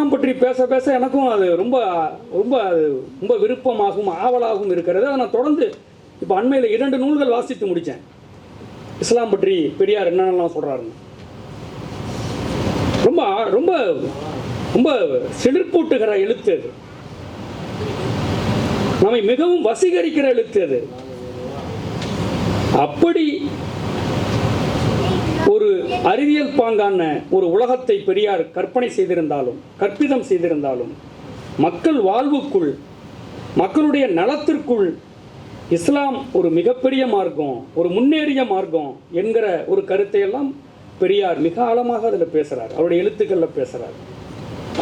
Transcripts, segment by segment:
இஸ்லாம் பற்றி பேச பேச எனக்கும் அது ரொம்ப ரொம்ப ரொம்ப விருப்பமாகவும் ஆவலாகவும் இருக்கிறது. அதை நான் தொடர்ந்து இப்போ அண்மையில் 2 நூல்கள் வாசித்து முடித்தேன். இஸ்லாம் பற்றி பெரியார் என்னென்னலாம் சொல்கிறாருன்னு ரொம்ப ரொம்ப ரொம்ப சிலிர்ப்பூட்டுகிற எழுத்து அது. நம்மை மிகவும் வசீகரிக்கிற எழுத்து அது. அப்படி ஒரு அறிவியல் பாங்கான ஒரு உலகத்தை பெரியார் கற்பனை செய்திருந்தாலும், கற்பிதம் செய்திருந்தாலும், மக்கள் வாழ்வுக்குள், மக்களுடைய நலத்திற்குள் இஸ்லாம் ஒரு மிகப்பெரிய மார்க்கம், ஒரு முன்னேறிய மார்க்கம் என்கிற ஒரு கருத்தையெல்லாம் பெரியார் மிக ஆழமாக அதில் பேசுகிறார், அவருடைய எழுத்துக்களில் பேசுகிறார்.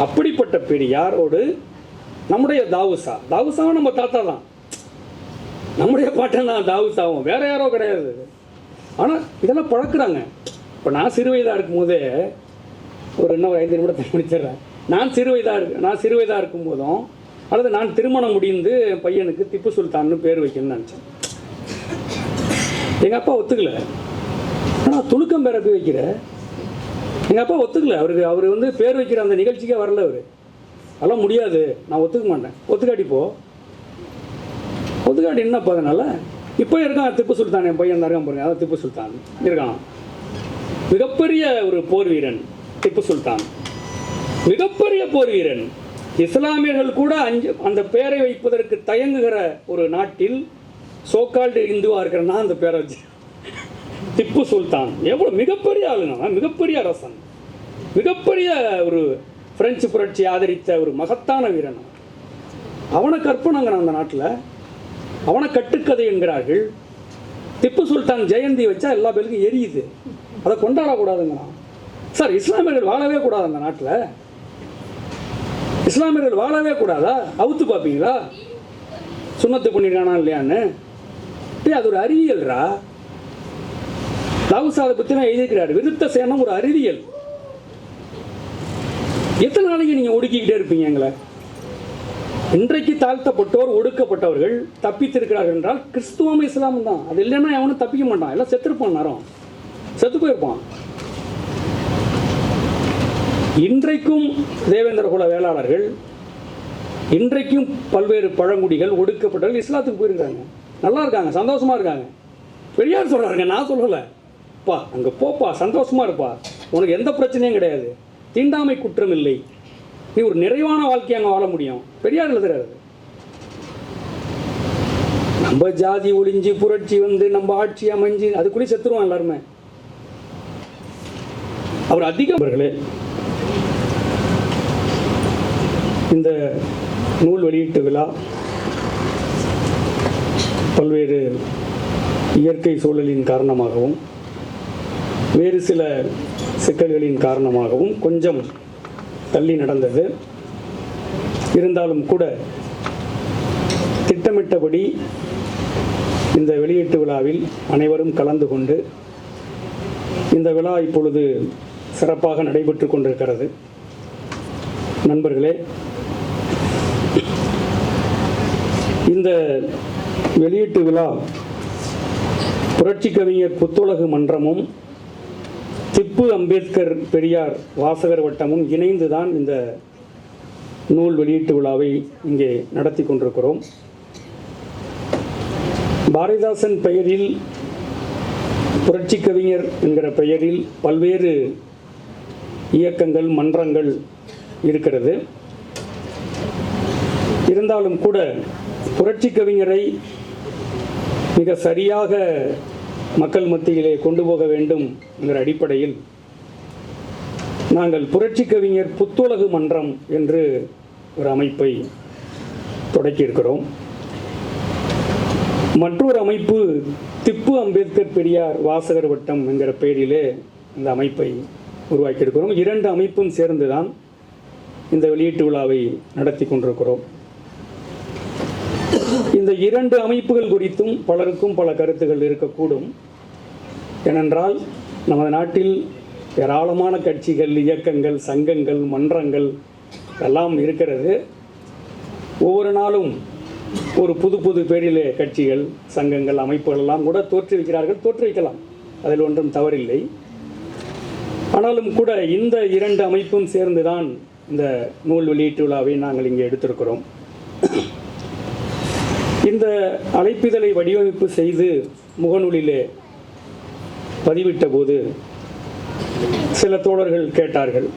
அப்படிப்பட்ட பெரியாரோடு நம்முடைய தாவூசாவும் நம்ம தாத்தா தான், நம்முடைய பாட்டன் தான் தாவூசாவும், வேற யாரோ கிடையாது. ஆனால் இதெல்லாம் பழக்கிறாங்க. இப்போ நான் சிறு வயதாக இருக்கும்போதே இன்னும் ஒரு 5 நிமிடத்தை முடிச்சிடுறேன். நான் சிறு வயதாக இருக்கும்போதும், அல்லது நான் திருமணம் முடிந்து என் பையனுக்கு திப்பு சுல்தான்னு பேர் வைக்கணும்னு நினச்சேன். எங்கள் அப்பா ஒத்துக்கலை. ஆனால் துலுக்கம் பேரை போய் வைக்கிற எங்கள் அப்பா ஒத்துக்கலை. அவர் பேர் வைக்கிற அந்த நிகழ்ச்சிக்கே வரல. அதெல்லாம் முடியாது, நான் ஒத்துக்க மாட்டேன். ஒத்துக்காட்டி என்னப்பா அதனால்? இப்போ இருக்கான் திப்பு சுல்தான், என் பையன் தான் இருக்கான் பாருங்க, அதான் திப்பு சுல்தான் இருக்கான். மிகப்பெரிய ஒரு போர் வீரன் திப்பு சுல்தான், மிகப்பெரிய போர் வீரன். இஸ்லாமியர்கள் கூட அந்த பெயரை வைப்பதற்கு தயங்குகிற ஒரு நாட்டில் சோகால்டு இந்துவாக இருக்கிறனா அந்த பேரை வச்சு திப்பு சுல்தான் எவ்வளோ மிகப்பெரிய ஆளுங்க, மிகப்பெரிய அரசன், மிகப்பெரிய ஒரு பிரெஞ்சு புரட்சி ஆதரித்த ஒரு மகத்தான வீரன். அவனை கற்பனைங்கிறான் அந்த நாட்டில், அவனை கட்டுக்கதை என்கிறார்கள். திப்பு சுல்தான் ஜெயந்தி வச்சா எல்லா பேருக்கும் எரியுது, அதை கொண்டாடக்கூடாதுங்கிறான். சார், இஸ்லாமியர்கள் வாழவே கூடாது அந்த நாட்டில்? இஸ்லாமியர்கள் வாழவே கூடாதா? அவுத்து பார்ப்பீங்களா சுன்னத்து பண்ணியிருக்கானா இல்லையான்னு? அது ஒரு அறிவியல்ரா. தாவூசா அதை பற்றி நான் எழுதியிருக்கிறார். விருத்த சேனம் ஒரு அறிவியல். எத்தனை நாளைக்கு நீங்கள் ஒடுக்கிக்கிட்டே இருப்பீங்க எங்களை? இன்றைக்கு தாழ்த்தப்பட்டோர், ஒடுக்கப்பட்டவர்கள் தப்பித்திருக்கிறார்கள் என்றால் கிறிஸ்துவம் இஸ்லாமும் தான். அது இல்லைன்னா எவனும் தப்பிக்க மாட்டான், எல்லாம் செத்துருப்பான், நேரம் செத்து போயிருப்பான். இன்றைக்கும் தேவேந்திர குல வேளாளர்கள், இன்றைக்கும் பல்வேறு பழங்குடிகள், ஒடுக்கப்பட்டவர்கள் இஸ்லாத்துக்கு போயிருக்காங்க, நல்லா இருக்காங்க, சந்தோஷமா இருக்காங்க. பெரியார் சொல்றாருங்க, நான் சொல்லலை. பா அங்கே போப்பா, சந்தோஷமா இருப்பா, உனக்கு எந்த பிரச்சனையும் கிடையாது, தீண்டாமை குற்றம் இல்லை, நீ ஒரு நிறைவான வாழ்க்கையை அங்கே வாழ முடியும். பெரியார் எழுதுறாரு. நம்ம ஜாதி ஒளிஞ்சு புரட்சி நம்ம ஆட்சி அமைஞ்சு அதுக்குள்ளே செத்துருவோம் எல்லாருமே. அவர் அதிகர்களே இந்த நூல் வெளியீட்டு விழா பல்வேறு இயற்கை சூழலின் காரணமாகவும் வேறு சில சிக்கல்களின் காரணமாகவும் கொஞ்சம் தள்ளி நடந்தது. இருந்தாலும் கூட திட்டமிட்டபடி இந்த வெளியீட்டு விழாவில் அனைவரும் கலந்து கொண்டு இந்த விழா இப்பொழுது சிறப்பாக நடைபெற்று கொண்டிருக்கிறது. நண்பர்களே, இந்த வெளியீட்டு விழா புரட்சி கவிஞர் புத்துலகு மன்றமும் திப்பு அம்பேத்கர் பெரியார் வாசகர் வட்டமும் இணைந்துதான் இந்த நூல் வெளியீட்டு விழாவை இங்கே நடத்தி கொண்டிருக்கிறோம். பாரதிதாசன் பெயரில், புரட்சி கவிஞர் என்கிற பெயரில் பல்வேறு இயக்கங்கள், மன்றங்கள் இருக்கிறது. இருந்தாலும் கூட புரட்சி கவிஞரை மிக சரியாக மக்கள் மத்தியிலே கொண்டு போக வேண்டும் என்கிற அடிப்படையில் நாங்கள் புரட்சி கவிஞர் புத்துலகு மன்றம் என்று ஒரு அமைப்பை தொடக்கியிருக்கிறோம். மற்றொரு அமைப்பு திப்பு அம்பேத்கர் பெரியார் வாசகர் வட்டம் என்கிற பெயரிலே இந்த அமைப்பை உருவாக்கியிருக்கிறோம். 2 அமைப்பும் சேர்ந்துதான் இந்த வெளியீட்டு விழாவை நடத்தி கொண்டிருக்கிறோம். இந்த 2 அமைப்புகள் குறித்தும் பலருக்கும் பல கருத்துகள் இருக்கக்கூடும். ஏனென்றால் நமது நாட்டில் ஏராளமான கட்சிகள், இயக்கங்கள், சங்கங்கள், மன்றங்கள் எல்லாம் இருக்கிறது. ஒவ்வொரு நாளும் ஒரு புது புது பேரிலே கட்சிகள், சங்கங்கள், அமைப்புகள் எல்லாம் கூட தோற்றுவிக்கலாம், அதில் ஒன்றும் தவறில்லை. ஆனாலும் கூட இந்த 2 அமைப்பும் சேர்ந்துதான் இந்த நூல் வெளியீட்டு விழாவை நாங்கள் இங்கே எடுத்திருக்கிறோம். இந்த அழைப்பிதழை வடிவமைப்பு செய்து முகநூலிலே பதிவிட்ட போது சில தோழர்கள் கேட்டார்கள்,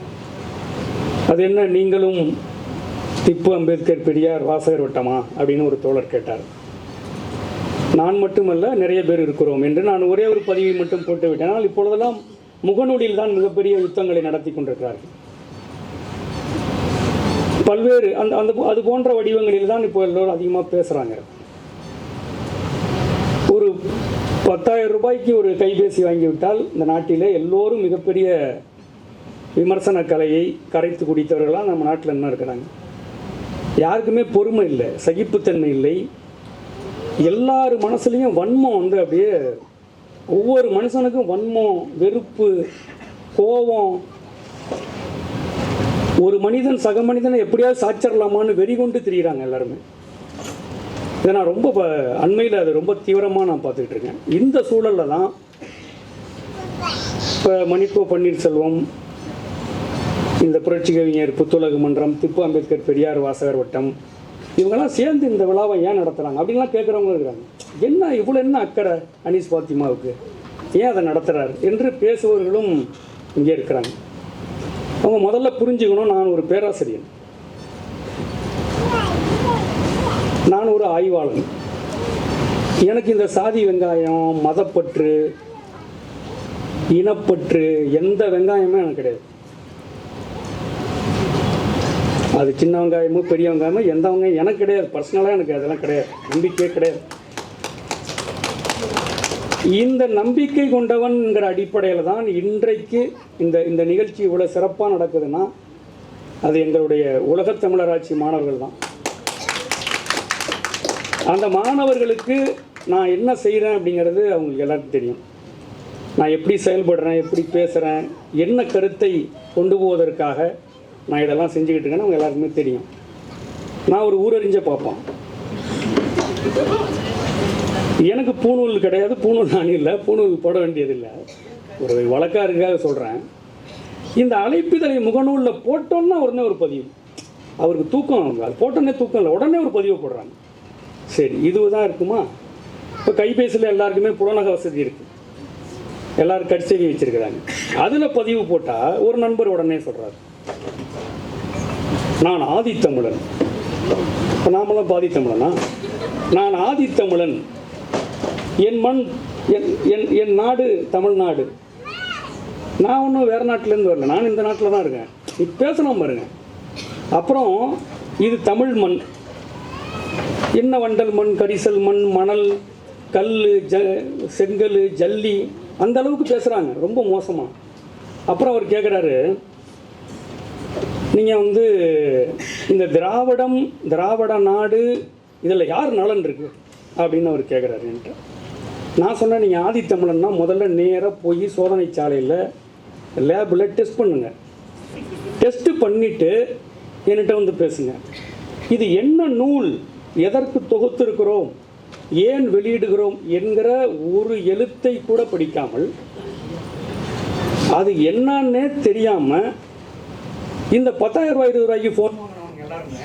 அது என்ன நீங்களும் திப்பு, அம்பேத்கர், பெரியார், வாசகர் வட்டமா அப்படின்னு ஒரு தோழர் கேட்டார். நான் மட்டுமல்ல, நிறைய பேர் இருக்கிறோம் என்று நான் ஒரே ஒரு பதிவை மட்டும் போட்டுவிட்டேன். ஆனால் இப்பொழுதெல்லாம் முகநூலில் தான் மிகப்பெரிய யுத்தங்களை நடத்தி கொண்டிருக்கிறார்கள். பல்வேறு அது போன்ற வடிவங்களில் தான் இப்போ எல்லோரும் அதிகமாக பேசுகிறாங்க. ஒரு 10,000 ரூபாய்க்கு ஒரு கைபேசி வாங்கிவிட்டால் இந்த நாட்டிலே எல்லோரும் மிகப்பெரிய விமர்சன கலையை கரைத்து குடித்தவர்களாக நம்ம நாட்டில் என்ன இருக்கிறாங்க. யாருக்குமே பொறுமை இல்லை, சகிப்புத்தன்மை இல்லை. எல்லார் மனசுலேயும் வன்மம் அப்படியே ஒவ்வொரு மனுஷனுக்கும் வன்மம், வெறுப்பு, கோபம். ஒரு மனிதன் சக மனிதனை எப்படியாவது சாச்சிடலாமான்னு வெறி கொண்டு திரிகிறாங்க எல்லாருமே. இதை நான் ரொம்ப அண்மையில் அது ரொம்ப தீவிரமாக நான் பார்த்துக்கிட்டு இருக்கேன். இந்த சூழலில் தான் இப்போ மணிக்கோ பன்னீர்செல்வம், இந்த புரட்சி கவிஞர் புத்துலக மன்றம், திப்பு, அம்பேத்கர், பெரியார், வாசகர் வட்டம், இவங்கெல்லாம் சேர்ந்து இந்த விழாவை ஏன் நடத்துகிறாங்க அப்படின்லாம் கேட்குறவங்க இருக்கிறாங்க. என்ன இவ்வளோ என்ன அக்கறை அனீஸ் பாத்திமாவுக்கு, ஏன் அதை நடத்துகிறார் என்று பேசுபவர்களும் இங்கே இருக்கிறாங்க. அவங்க முதல்ல புரிஞ்சுக்கணும், நான் ஒரு பேராசிரியர், நான் ஒரு ஆய்வாளன். எனக்கு இந்த சாதி வெங்காயம், மதப்பற்று, இனப்பற்று எந்த வெங்காயமும் எனக்கு கிடையாது. அது சின்ன வெங்காயமோ பெரிய வெங்காயமோ எந்த வெங்காயம் எனக்கு கிடையாது. பர்சனலாக எனக்கு அதெல்லாம் கிடையாது, நம்பிக்கையே கிடையாது. இந்த நம்பிக்கை கொண்டவன்கிற அடிப்படையில் தான் இன்றைக்கு இந்த நிகழ்ச்சி இவ்வளோ சிறப்பாக நடக்குதுன்னா அது எங்களுடைய உலகத் தமிழராட்சி மாணவர்கள் தான். அந்த மாணவர்களுக்கு நான் என்ன செய்கிறேன் அப்படிங்கிறது அவங்களுக்கு எல்லாருக்கும் தெரியும். நான் எப்படி செயல்படுறேன், எப்படி பேசுகிறேன், என்ன கருத்தை கொண்டு போவதற்காக நான் இதெல்லாம் செஞ்சுக்கிட்டு இருக்கேன்னு அவங்க எல்லாருக்குமே தெரியும். நான் ஒரு ஊரறிஞ்ச பார்ப்பேன். எனக்கு பூணூல் கிடையாது, பூணூல் நான் இல்லை, பூணூல் போட வேண்டியதில்லை. ஒரு வழக்காருக்காக சொல்கிறேன். இந்த அழைப்பிதழை முகநூலில் போட்டோன்னா உடனே ஒரு பதிவு, அவருக்கு தூக்கம், அது போட்டோன்னே தூக்கம் இல்லை, உடனே ஒரு பதிவை போடுறாங்க. சரி, இது தான் இருக்குமா? இப்போ கைபேசியில் எல்லாருக்குமே புலனக வசதி இருக்குது, எல்லோரும் கட்சேவி வச்சுருக்கிறாங்க. அதில் பதிவு போட்டால் ஒரு நண்பர் உடனே சொல்கிறார், நான் ஆதித்தமிழன். இப்போ நாமெல்லாம் பாதித்தமிழனா? நான் ஆதித்தமிழன், என் மண், என் நாடு தமிழ்நாடு. நான் ஒன்றும் வேறு நாட்டிலேருந்து வரல, நான் இந்த நாட்டில் தான் இருக்கேன். இப்போ பேசணும் பாருங்க. அப்புறம் இது தமிழ் மண், என்ன வண்டல் மண், கரிசல் மண், மணல், கல், செங்கல், ஜல்லி, அந்த அளவுக்கு பேசுகிறாங்க, ரொம்ப மோசமாக. அப்புறம் அவர் கேட்குறாரு, நீங்கள் இந்த திராவிட நாடு இதில் யார் நலன் இருக்குது அப்படின்னு அவர் கேட்குறாரு என்கிட்ட. நான் சொன்னேன், நீங்கள் ஆதித்தமிழன்னா முதல்ல நேராக போய் சோதனை சாலையில் லேபில் டெஸ்ட் பண்ணுங்கள். டெஸ்ட்டு பண்ணிவிட்டு என்கிட்ட பேசுங்க. இது என்ன நூல், எதற்கு தொகுத்திருக்கிறோம், ஏன் வெளியிடுகிறோம் என்கிற ஒரு எழுத்தை கூட படிக்காமல், அது என்னன்னே தெரியாமல் இந்த 10,000 ரூபாய் 20 ரூபாய்க்கு ஃபோன் வாங்குறவங்க எல்லாருமே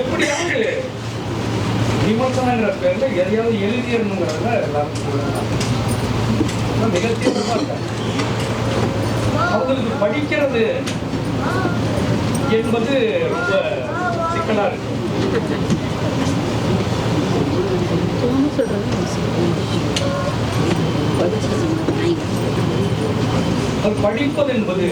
எப்படியாவது விமர்சனங்கிற பேரில் எதையாவது எழுதிடணுங்கிறத எல்லாரும் மிக தீவிரமாக இருக்காங்க. அவங்களுக்கு படிக்கிறது என்பது ரொம்ப சிக்கலாக இருக்கு. அது படிப்பது என்பது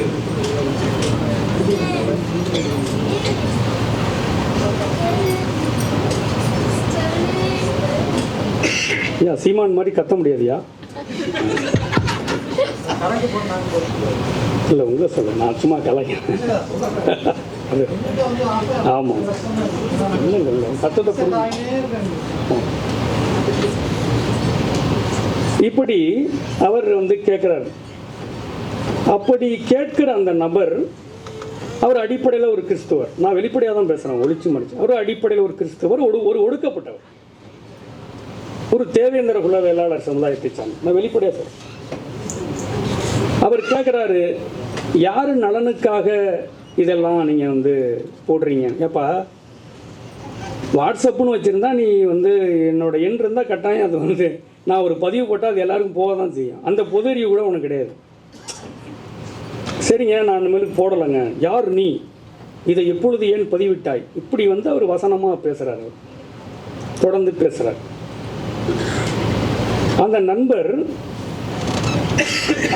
சீமான் மாதிரி கத்த முடியாதியா? இல்லை உங்க சொல்ல, நான் சும்மா கலாய்க்கிறேன். ஆமாம், இல்லைங்க இல்லை, சத்தத்தை இப்படி அவர் கேட்குறாரு. அப்படி கேட்கிற அந்த நபர், அவர் அடிப்படையில் ஒரு கிறிஸ்தவர். நான் வெளிப்படையாக தான் பேசுகிறேன், ஒளிச்சு மடிச்சு. அவர் அடிப்படையில் ஒரு கிறிஸ்தவர், ஒரு ஒடுக்கப்பட்டவர், ஒரு தேவேந்திர குல வேளாளர் சமுதாயத்தை சார்ந்த. நான் வெளிப்படையாக சொல்கிறேன். அவர் கேட்குறாரு, யார் நலனுக்காக இதெல்லாம் நீங்கள் வந்து போடுறீங்க. ஏப்பா வாட்ஸ்அப்புன்னு வச்சுருந்தா நீ வந்து என்னோட எண் இருந்தால் கட்டாயம் அது வந்து நான் ஒரு பதிவு போட்டால் அது எல்லாருக்கும் போக தான் செய்யும். அந்த பொது அறிவு கூட உனக்கு கிடையாது. சரிங்க, நான் இனிமேல் போடலைங்க. யார் நீ, இதை எப்பொழுது ஏன் பதிவிட்டாய், இப்படி வந்து அவர் வசனமாக பேசுகிறார். தொடர்ந்து பேசுகிறார். அந்த நண்பர்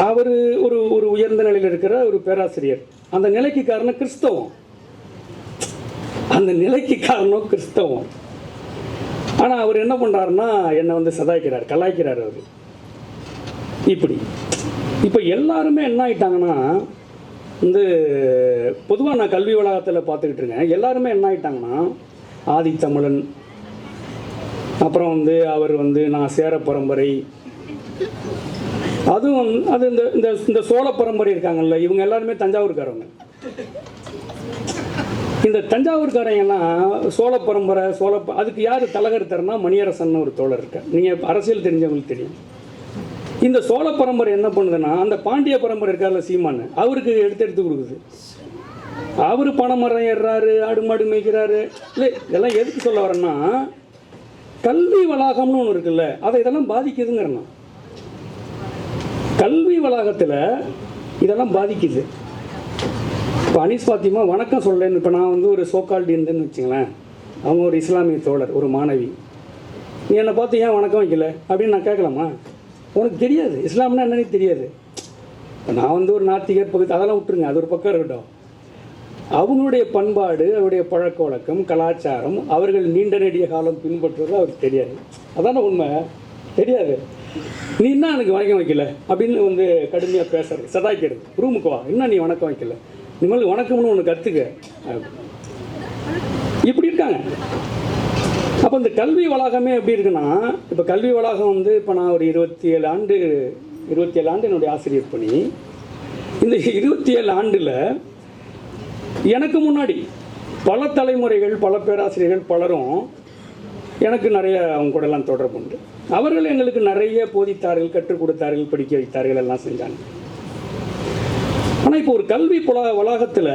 அவர் ஒரு ஒரு உயர்ந்த நிலையில் இருக்கிற ஒரு பேராசிரியர். அந்த நிலைக்கு காரணம் கிறிஸ்தவம். அந்த நிலைக்கு காரணம் கிறிஸ்தவம். ஆனால் அவர் என்ன பண்ணுறாருன்னா என்னை வந்து சதாய்க்கிறார், கலாய்க்கிறார் அவர். இப்படி இப்போ எல்லாருமே என்ன ஆகிட்டாங்கன்னா, வந்து பொதுவாக நான் கல்வி வளாகத்தில் பார்த்துக்கிட்டு இருக்கேன். எல்லாருமே என்ன ஆகிட்டாங்கன்னா, ஆதித்தமிழன், அப்புறம் வந்து அவர் வந்து நான் சேர பரம்பரை, அதுவும் அது இந்த இந்த இந்த சோழ பரம்பரை இருக்காங்கல்ல, இவங்க எல்லாருமே தஞ்சாவூர்காரங்க. இந்த தஞ்சாவூர்காரங்கெல்லாம் சோழ பரம்பரை அதுக்கு யார் தலகர் தரனா, மணியரசன் ஒரு தோழர் இருக்கார். நீங்கள் அரசியல் தெரிஞ்சவங்களுக்கு தெரியும். இந்த சோழ பரம்பரை என்ன பண்ணுதுன்னா, அந்த பாண்டிய பரம்பரை இருக்கார்ல சீமான், அவருக்கு எடுத்து கொடுக்குது. அவர் பனைமரம் ஏறுறாரு, ஆடு மாடு மேய்க்கிறாரு. இல்லை, இதெல்லாம் எதுக்கு சொல்ல வரேன்னா, கல்வி வளாகம்னு ஒன்று இருக்குல்ல, அதை இதெல்லாம் பாதிக்குதுங்கிறேன்னா. கல்வி வளாகத்தில் இதெல்லாம் பாதிக்குது. இப்போ அனீஸ் பாத்திமா வணக்கம் சொல்லேன்னு, இப்போ நான் வந்து ஒரு சோக்கால்டி இருந்தேன்னு வச்சுங்களேன், அவங்க ஒரு இஸ்லாமிய தோழர், ஒரு மாணவி, நீ என்னை பார்த்து ஏன் வணக்கம் வைக்கல அப்படின்னு நான் கேட்கலாமா? உனக்கு தெரியாது இஸ்லாம்னா என்னன்னு தெரியாது. இப்போ நான் வந்து ஒரு நாத்திகர் பகுதி, அதெல்லாம் விட்டுருங்க, அது ஒரு பக்கம் இருக்கட்டும். அவங்களுடைய பண்பாடு, அவருடைய பழக்க வழக்கம், கலாச்சாரம், அவர்கள் நீண்ட நெடிய காலம் பின்பற்றுறது அவருக்கு தெரியாது. அதான உண்மை, தெரியாது. நீ என்ன எனக்கு வணக்கம் வைக்கல அப்படின்னு வந்து கடுமையாக பேசுறது, சதாய்க்கிறது. ரூமுக்கு வா, என்ன நீ வணக்கம் வைக்கல, இனிமேல் வணக்கம்னு ஒன்று கற்றுக்க, இப்படி இருக்காங்க. அப்போ இந்த கல்வி வளாகமே எப்படி இருக்குன்னா, இப்போ கல்வி வளாகம் வந்து இப்போ நான் ஒரு 27 ஆண்டு என்னுடைய ஆசிரியர் பணி. இந்த 27 ஆண்டில் எனக்கு முன்னாடி பல தலைமுறைகள், பல பேராசிரியர்கள் பலரும் எனக்கு நிறைய அவங்க கூடலாம் தொடர்பு உண்டு. அவர்கள் எங்களுக்கு நிறைய போதித்தார்கள், கற்றுக் கொடுத்தார்கள், படிக்க வைத்தார்கள், எல்லாம் செஞ்சாங்க. ஆனால் இப்போ ஒரு கல்வி வளாகத்தில்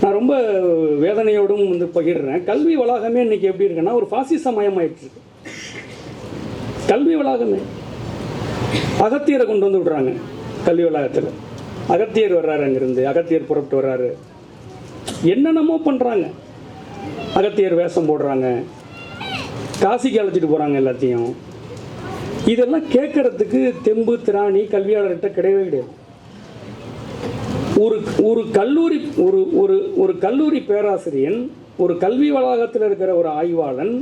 நான் ரொம்ப வேதனையோடும் வந்து பகிர்றேன். கல்வி வளாகமே இன்றைக்கி எப்படி இருக்குன்னா, ஒரு பாசிச மயமாயிட்டு இருக்கு. கல்வி வளாகமே அகத்தியரை கொண்டு வந்து விடுறாங்க. கல்வி வளாகத்தில் அகத்தியர் வர்றாரு, அங்கேருந்து அகத்தியர் புறப்பட்டு வர்றாரு, என்னென்னமோ பண்ணுறாங்க. அகத்தியர் வேஷம் போடுறாங்க, காசிக்கு அழைச்சிட்டு போகிறாங்க எல்லாத்தையும். இதெல்லாம் கேட்கறதுக்கு தெம்பு திராணி கல்வியாளர்கிட்ட கிடையவே கிடையாது. ஒரு கல்லூரி ஒரு கல்லூரி பேராசிரியன், ஒரு கல்வி வளாகத்தில் இருக்கிற ஒரு ஆய்வாளன்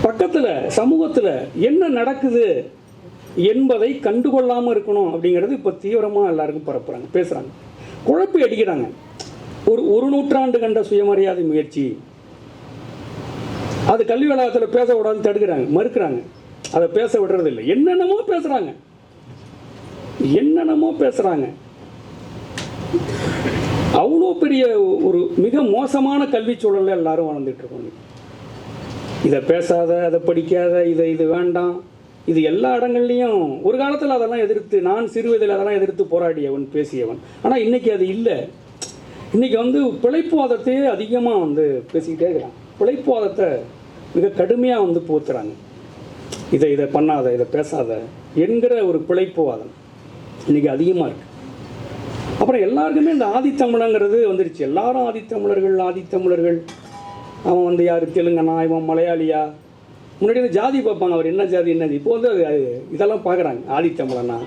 பக்கத்தில் சமூகத்தில் என்ன நடக்குது என்பதை கண்டுகொள்ளாமல் இருக்கணும் அப்படிங்கிறது இப்போ தீவிரமாக எல்லாருக்கும் பரப்புகிறாங்க, பேசுகிறாங்க, குழப்பி அடிக்கிறாங்க. ஒரு நூற்றாண்டு கண்ட சுயமரியாதை முயற்சி, அது கல்வி வளாகத்தில் பேச விடாதுன்னு தடுக்கிறாங்க, மறுக்கிறாங்க, அதை பேச விடுறதில்லை. என்னென்னமோ பேசுகிறாங்க. அவ்வளோ பெரிய ஒரு மிக மோசமான கல்வி சூழலில் எல்லாரும் வாழ்ந்துட்டு இருக்கோம். இதை பேசாத, அதை படிக்காத, இது வேண்டாம், இது எல்லா இடங்கள்லையும். ஒரு காலத்தில் அதெல்லாம் எதிர்த்து, நான் சிறுவயதில் அதெல்லாம் எதிர்த்து போராடியவன், பேசியவன். ஆனால் இன்றைக்கி அது இல்லை. இன்றைக்கி வந்து பிழைப்புவாதத்தையே அதிகமாக வந்து பேசிக்கிட்டே இருக்கிறான். பிழைப்புவாதத்தை மிக கடுமையாக வந்து போத்துறாங்க. இதை பண்ணாத, இதை பேசாத என்கிற ஒரு பிழைப்புவாதம் இன்றைக்கி அதிகமாக இருக்குது. அப்புறம் எல்லாருக்குமே இந்த ஆதித்தமிழங்கிறது வந்துடுச்சு. எல்லாரும் ஆதித்தமிழர்கள். அவன் வந்து யார் தெலுங்கனா, இவன் மலையாளியா, முன்னாடி வந்து ஜாதி பார்ப்பாங்க, அவர் என்ன ஜாதி என்னது. இப்போ வந்து இதெல்லாம் பார்க்குறாங்க, ஆதித்தமிழனா.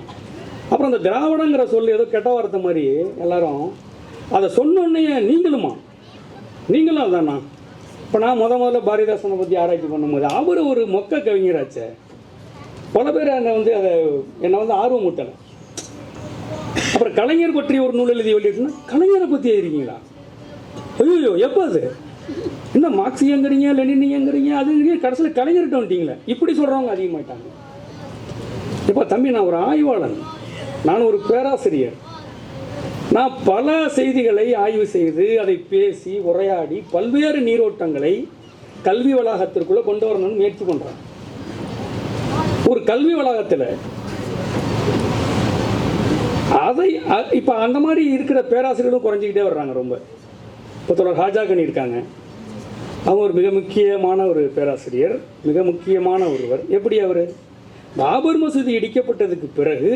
அப்புறம் இந்த திராவிடங்கிற சொல்லி ஏதோ கெட்ட வார்த்தை மாதிரி எல்லாரும் அதை சொன்னோடனே நீங்களும் அதானா. இப்போ நான் முதல்ல பாரதிதாசனை பற்றி ஆராய்ச்சி பண்ணும்போது அவர் ஒரு மொக்க கவிஞராச்சே, பல பேர் என்னை வந்து ஆர்வம் ஊட்டலை. அப்புறம் கலைஞர் பற்றி ஒரு நூல் எழுதி வெளியிட்டுனா, கலைஞரை பற்றி எழுதிருக்கீங்களா? ஐயோ, எப்போ அது என்ன மார்க்சியங்கிறீங்க, லெனினியங்கிறீங்க, அதுங்கிறீங்க, கடைசியில் கலைஞர்கிட்ட வந்துட்டீங்களே, இப்படி சொல்கிறவங்க அதிகமாகிட்டாங்க. இப்போ தம்பி, நான் ஒரு ஆய்வாளன், நான் ஒரு பேராசிரியர். நான் பல செய்திகளை ஆய்வு செய்து, அதை பேசி, உரையாடி, பல்வேறு நீரோட்டங்களை கல்வி வளாகத்திற்குள்ளே கொண்டு வரணும்னு முயற்சி பண்ணுறேன். ஒரு கல்வி வளாகத்தில் அதை இப்போ அந்த மாதிரி இருக்கிற பேராசிரியர்களும் குறைஞ்சிக்கிட்டே வர்றாங்க ரொம்ப. இப்போ தொடர் ஹாஜாகனி இருக்காங்க, அவங்க ஒரு மிக முக்கியமான ஒரு பேராசிரியர், மிக முக்கியமான ஒருவர். எப்படி அவர் பாபர் மசூதி இடிக்கப்பட்டதுக்கு பிறகு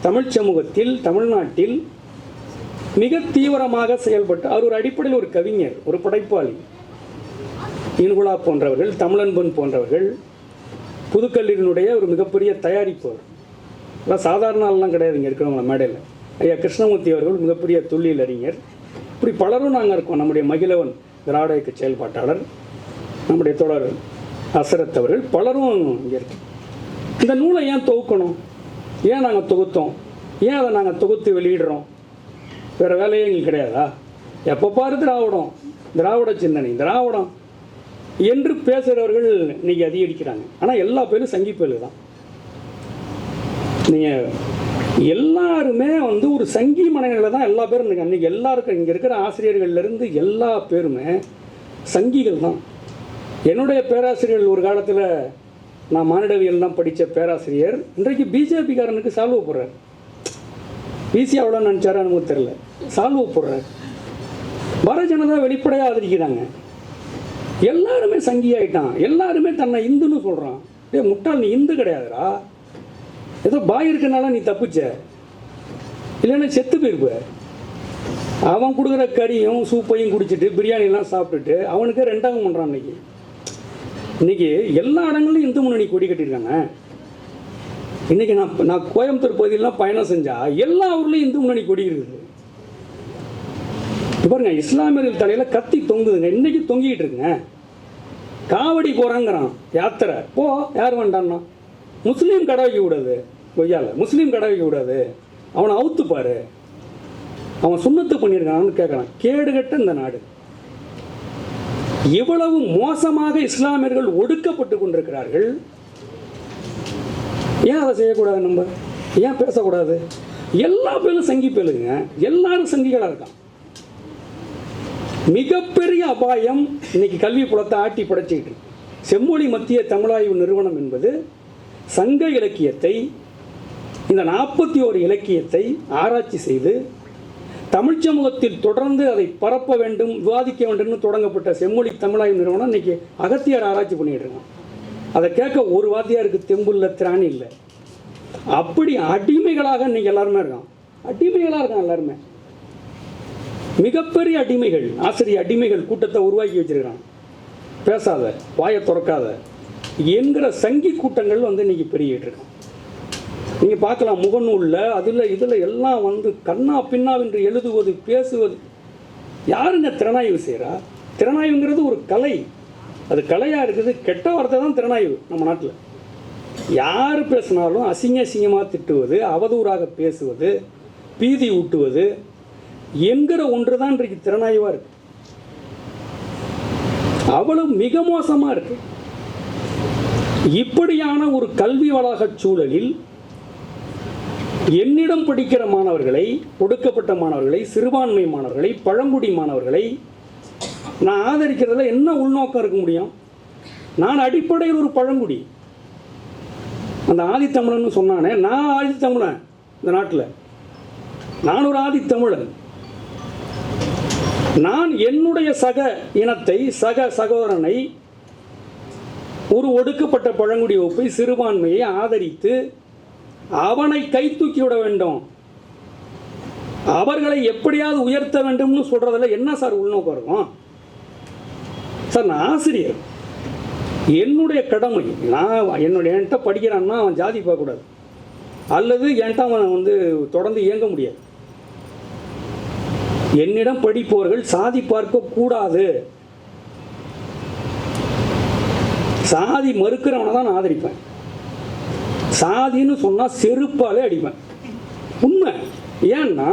தமிழ் சமூகத்தில் தமிழ்நாட்டில் மிக தீவிரமாக செயல்பட்டு அவர் ஒரு அடிப்படையில் ஒரு கவிஞர், ஒரு படைப்பாளி. இன்குலா போன்றவர்கள், தமிழன்பன் போன்றவர்கள் புதுக்கல்லூரியினுடைய ஒரு மிகப்பெரிய தயாரிப்பவர். அதான் சாதாரண ஆள்லாம் கிடையாது இங்கே இருக்கிறவங்க மேடையில். ஐயா கிருஷ்ணமூர்த்தி அவர்கள் மிகப்பெரிய தொல்லியல் அறிஞர். இப்படி பலரும் நாங்கள் இருக்கோம். நம்முடைய மகிழவன் திராவிட இயக்க செயல்பாட்டாளர், நம்முடைய தொடர் அசரத் அவர்கள், பலரும் இங்கே இருக்கோம். இந்த நூலை ஏன் தொகுக்கணும், ஏன் நாங்கள் தொகுத்தோம், ஏன் அதை நாங்கள் தொகுத்து வெளியிடுறோம், வேறு வேலையே எங்களுக்கு கிடையாதா? எப்போ பாரு திராவிடம், திராவிட சிந்தனை, திராவிடம் என்று பேசுகிறவர்கள் இன்றைக்கி அதிகரிக்கிறாங்க. ஆனால் எல்லா பேரும் சங்கி பேரு தான். நீங்கள் எல்லாருமே ஒரு சங்கி மனநிலை தான் எல்லா பேரும் இருக்காங்க. அன்றைக்கி எல்லாருக்கும் இங்கே இருக்கிற ஆசிரியர்கள்லேருந்து எல்லா பேருமே சங்கிகள் தான். என்னுடைய பேராசிரியர்கள் ஒரு காலத்தில் நான் மானிடவியல் தான் படித்த பேராசிரியர் இன்றைக்கு பிஜேபிக்காரனுக்கு சால்வை போடுறார். பிசி அவ்வளோ நினச்சாரா நமக்கு தெரில, சால்வை போடுறார். பாரதிய ஜனதா வெளிப்படையாக ஆதரிக்கிறாங்க. எல்லாருமே சங்கி ஆகிட்டான், எல்லாருமே தன்னை இந்துன்னு சொல்கிறான். டே முட்டாள், நீ இந்து கிடையாதுரா, ஏதோ பாய் இருக்கனால நீ தப்பிச்ச, இல்லைன்னா செத்து போயிருப்ப. அவன் கொடுக்குற கறியும் சூப்பையும் குடிச்சிட்டு பிரியாணிலாம் சாப்பிட்டுட்டு அவனுக்கே ரெண்டாவது பண்ணுறான். இன்றைக்கி எல்லா இடங்கள்லையும் இந்து முன்னணி கொடி கட்டியிருக்காங்க. இன்றைக்கி நான் கோயம்புத்தூர் பகுதியிலாம் பயணம் செஞ்சால் எல்லா ஊர்லேயும் இந்து முன்னணி கொடி இருக்குது. பாருங்க, இஸ்லாமியர்கள் தலையில் கத்தி தொங்குதுங்க, இன்றைக்கி தொங்கிக்கிட்டு இருக்குங்க. காவடி போகிறாங்கிறான், யாத்திரை போ, யார் வேண்டான்னா முஸ்லீம் கடை வைக்க கூடாது, கொய்யால முஸ்லீம் கடை வைக்க கூடாது, அவனை அவுத்துப்பாரு, அவன் சுண்ணத்து பண்ணியிருக்கான்னு கேட்குறான். கேடுகட்ட இந்த நாடு. இவ்வளவு மோசமாக இஸ்லாமியர்கள் ஒடுக்கப்பட்டு கொண்டிருக்கிறார்கள். ஏன் அதை செய்யக்கூடாது, நம்ம ஏன் பேசக்கூடாது? எல்லா பேரும் சங்கி பேலுங்க, எல்லாரும் சங்கிகளாக இருக்கான். மிகப்பெரிய அபாயம் இன்னைக்கு கல்வி புலத்தை ஆட்டி படைச்சிக்கிட்டு. செம்மொழி மத்திய தமிழாய்வு நிறுவனம் என்பது சங்க இலக்கியத்தை, இந்த 41 இலக்கியத்தை ஆராய்ச்சி செய்து தமிழ் சமூகத்தில் தொடர்ந்து அதை பரப்ப வேண்டும், விவாதிக்க வேண்டும்னு தொடங்கப்பட்ட செம்மொழி தமிழாய்வு நிறுவனம் இன்னைக்கு அகத்தியார் ஆராய்ச்சி பண்ணிட்டு இருக்கான். அதை கேட்க ஒரு வாத்தியாருக்கு தெம்புள்ள திராணி இல்லை. அப்படி அடிமைகளாக இன்னைக்கு எல்லாருமே இருக்கான், அடிமைகளாக இருக்கான் எல்லாருமே. மிகப்பெரிய அடிமைகள், ஆசிரியர் அடிமைகள் கூட்டத்தை உருவாக்கி வச்சிருக்கிறான். பேசாத, வாயை திறக்காத என்கிற சங்கி கூட்டங்கள் இன்னைக்கு பெருகிட்டு இருக்கான். நீங்கள் பார்க்கலாம், முகநூலில் இதில் எல்லாம் கண்ணா பின்னாவென்று எழுதுவது, பேசுவது. யாருங்க திறனாய்வு செய்கிறா? திறனாய்வுங்கிறது ஒரு கலை, அது கலையாக இருக்குது. கெட்ட வார்த்தை தான் திறனாய்வு நம்ம நாட்டில். யார் பேசினாலும் அசிங்கமாக திட்டுவது, அவதூறாக பேசுவது, பீதி ஊட்டுவது என்கிற ஒன்று தான் இன்றைக்கு திறனாய்வாக இருக்கு. அவ்வளவு மிக மோசமாக இருக்கு. இப்படியான ஒரு கல்வி வளாக சூழலில் என்னிடம் படிக்கிற மாணவர்களை, ஒடுக்கப்பட்ட மாணவர்களை, சிறுபான்மை மாணவர்களை, பழங்குடி மாணவர்களை நான் ஆதரிக்கிறதுல என்ன உள்நோக்கம் இருக்க முடியும்? நான் அடிப்படையில் ஒரு பழங்குடி. அந்த ஆதித்தமிழன் சொன்னானே, நான் ஆதித்தமிழன். இந்த நாட்டில் நான் ஒரு ஆதித்தமிழன். நான் என்னுடைய சக இனத்தை, சக சகோதரனை, ஒரு ஒடுக்கப்பட்ட பழங்குடி வகுப்பை, சிறுபான்மையை ஆதரித்து அவனை கை தூக்கி விட வேண்டும், அவர்களை எப்படியாவது உயர்த்த வேண்டும்னு சொல்றதில்ல. என்ன சார் உள்நோக்கம் இருக்கும்? சார், நான் ஆசிரியர், என்னுடைய கடமை, நான் என்கிட்ட படிக்கிறான்னா அவன் ஜாதி பார்க்கக்கூடாது, அல்லது என்கிட்ட அவன் தொடர்ந்து இயங்க முடியாது. என்னிடம் படிப்பவர்கள் சாதி பார்க்க கூடாது. சாதி மறுக்கிறவனை தான் நான் ஆதரிப்பேன். சாதின்னு சொன்னால் செருப்பாலே அடிப்பேன். உண்மை. ஏன்னா